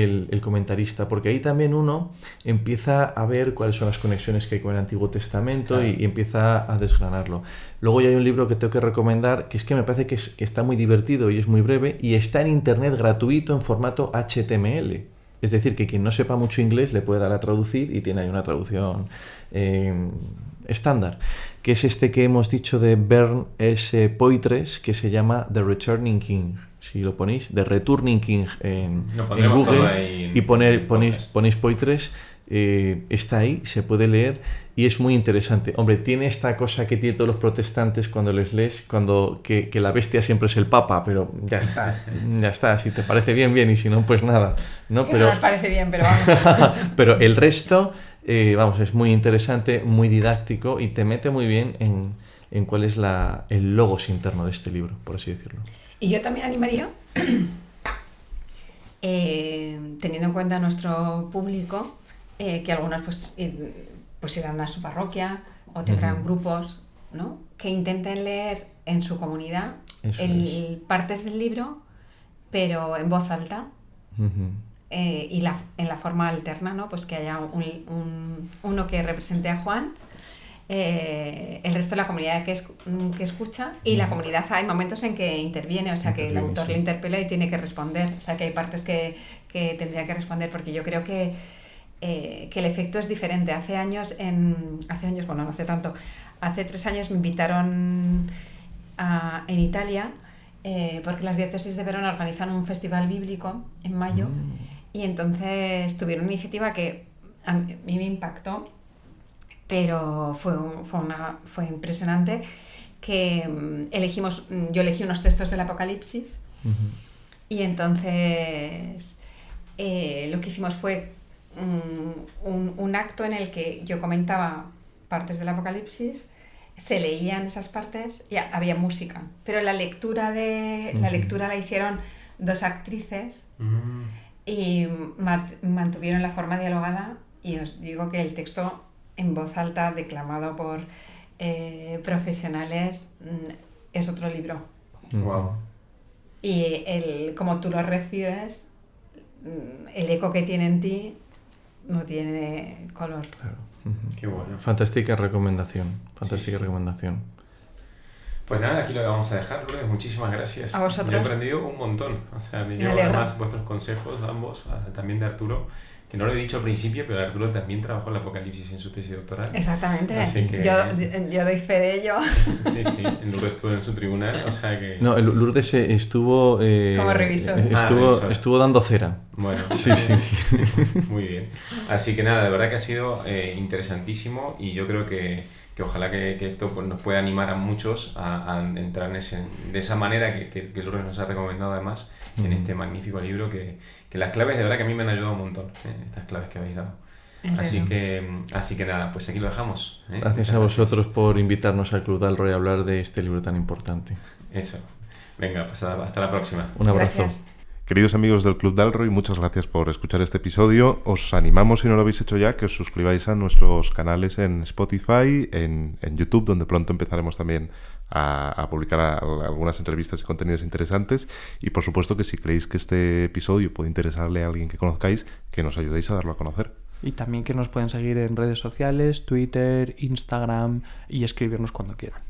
el comentarista, porque ahí también uno empieza a ver cuáles son las conexiones que hay con el Antiguo Testamento. Claro. y empieza a desgranarlo. Luego ya hay un libro que tengo que recomendar, que es que me parece que está muy divertido y es muy breve, y está en internet gratuito en formato HTML. Es decir, que quien no sepa mucho inglés le puede dar a traducir y tiene ahí una traducción estándar, que es este que hemos dicho de Bernd S. Poitres, que se llama The Returning King. Si lo ponéis, The Returning King en Google y ponéis Poitres, está ahí, se puede leer y es muy interesante. Hombre, tiene esta cosa que tienen todos los protestantes cuando les lees, que la bestia siempre es el Papa, pero ya está, si te parece bien, bien, y si no, pues nada, ¿no? Pero no nos parece bien, pero vamos. Pero el resto, es muy interesante, muy didáctico y te mete muy bien en cuál es el logos interno de este libro, por así decirlo. Y yo también animaría, teniendo en cuenta nuestro público, que algunos pues irán a su parroquia o tendrán grupos, ¿no?, que intenten leer en su comunidad partes del libro, pero en voz alta. Y en la forma alterna, ¿no? Pues que haya uno que represente a Juan, el resto de la comunidad que escucha, y la comunidad hay momentos en que interviene, o sea que el autor le interpela y tiene que responder, o sea que hay partes que tendría que responder, porque yo creo que el efecto es diferente. Hace años, bueno, no hace tanto, hace 3 años me invitaron en Italia, porque las diócesis de Verona organizan un festival bíblico en mayo, y entonces tuvieron una iniciativa que a mí me impactó, pero fue impresionante, que yo elegí unos textos del Apocalipsis, y entonces lo que hicimos fue un acto en el que yo comentaba partes del Apocalipsis, se leían esas partes y había música, pero la lectura la hicieron 2 actrices y mantuvieron la forma dialogada, y os digo que el texto en voz alta, declamado por profesionales, es otro libro. Wow. Y como tú lo recibes, el eco que tiene en ti no tiene color. Claro. Qué bueno. Fantástica recomendación. Sí. Recomendación. Pues nada, aquí lo vamos a dejar, Lourdes. Muchísimas gracias. A vosotros. Yo he aprendido un montón. O sea, me llevo además vuestros consejos, ambos, también de Arturo, que no lo he dicho al principio, pero Arturo también trabajó el Apocalipsis en su tesis doctoral. Exactamente. Así que... yo doy fe de ello. Sí, Lourdes estuvo en su tribunal, o sea que... No, Lourdes estuvo... como revisor. Estuvo dando cera. Bueno, sí. Muy bien. Así que nada, de verdad que ha sido interesantísimo, y yo creo que ojalá que esto pues, nos pueda animar a muchos a entrar de esa manera que Lourdes nos ha recomendado, además, en este magnífico libro, que las claves de verdad que a mí me han ayudado un montón, estas claves que habéis dado. Así que nada, pues aquí lo dejamos. Gracias a vosotros por invitarnos al Club Dalroy a hablar de este libro tan importante. Eso. Venga, pues hasta la próxima. Un abrazo. Gracias. Queridos amigos del Club Dalroy, muchas gracias por escuchar este episodio. Os animamos, si no lo habéis hecho ya, que os suscribáis a nuestros canales en Spotify, en YouTube, donde pronto empezaremos también a publicar algunas entrevistas y contenidos interesantes. Y por supuesto que si creéis que este episodio puede interesarle a alguien que conozcáis, que nos ayudéis a darlo a conocer. Y también que nos pueden seguir en redes sociales, Twitter, Instagram, y escribirnos cuando quieran.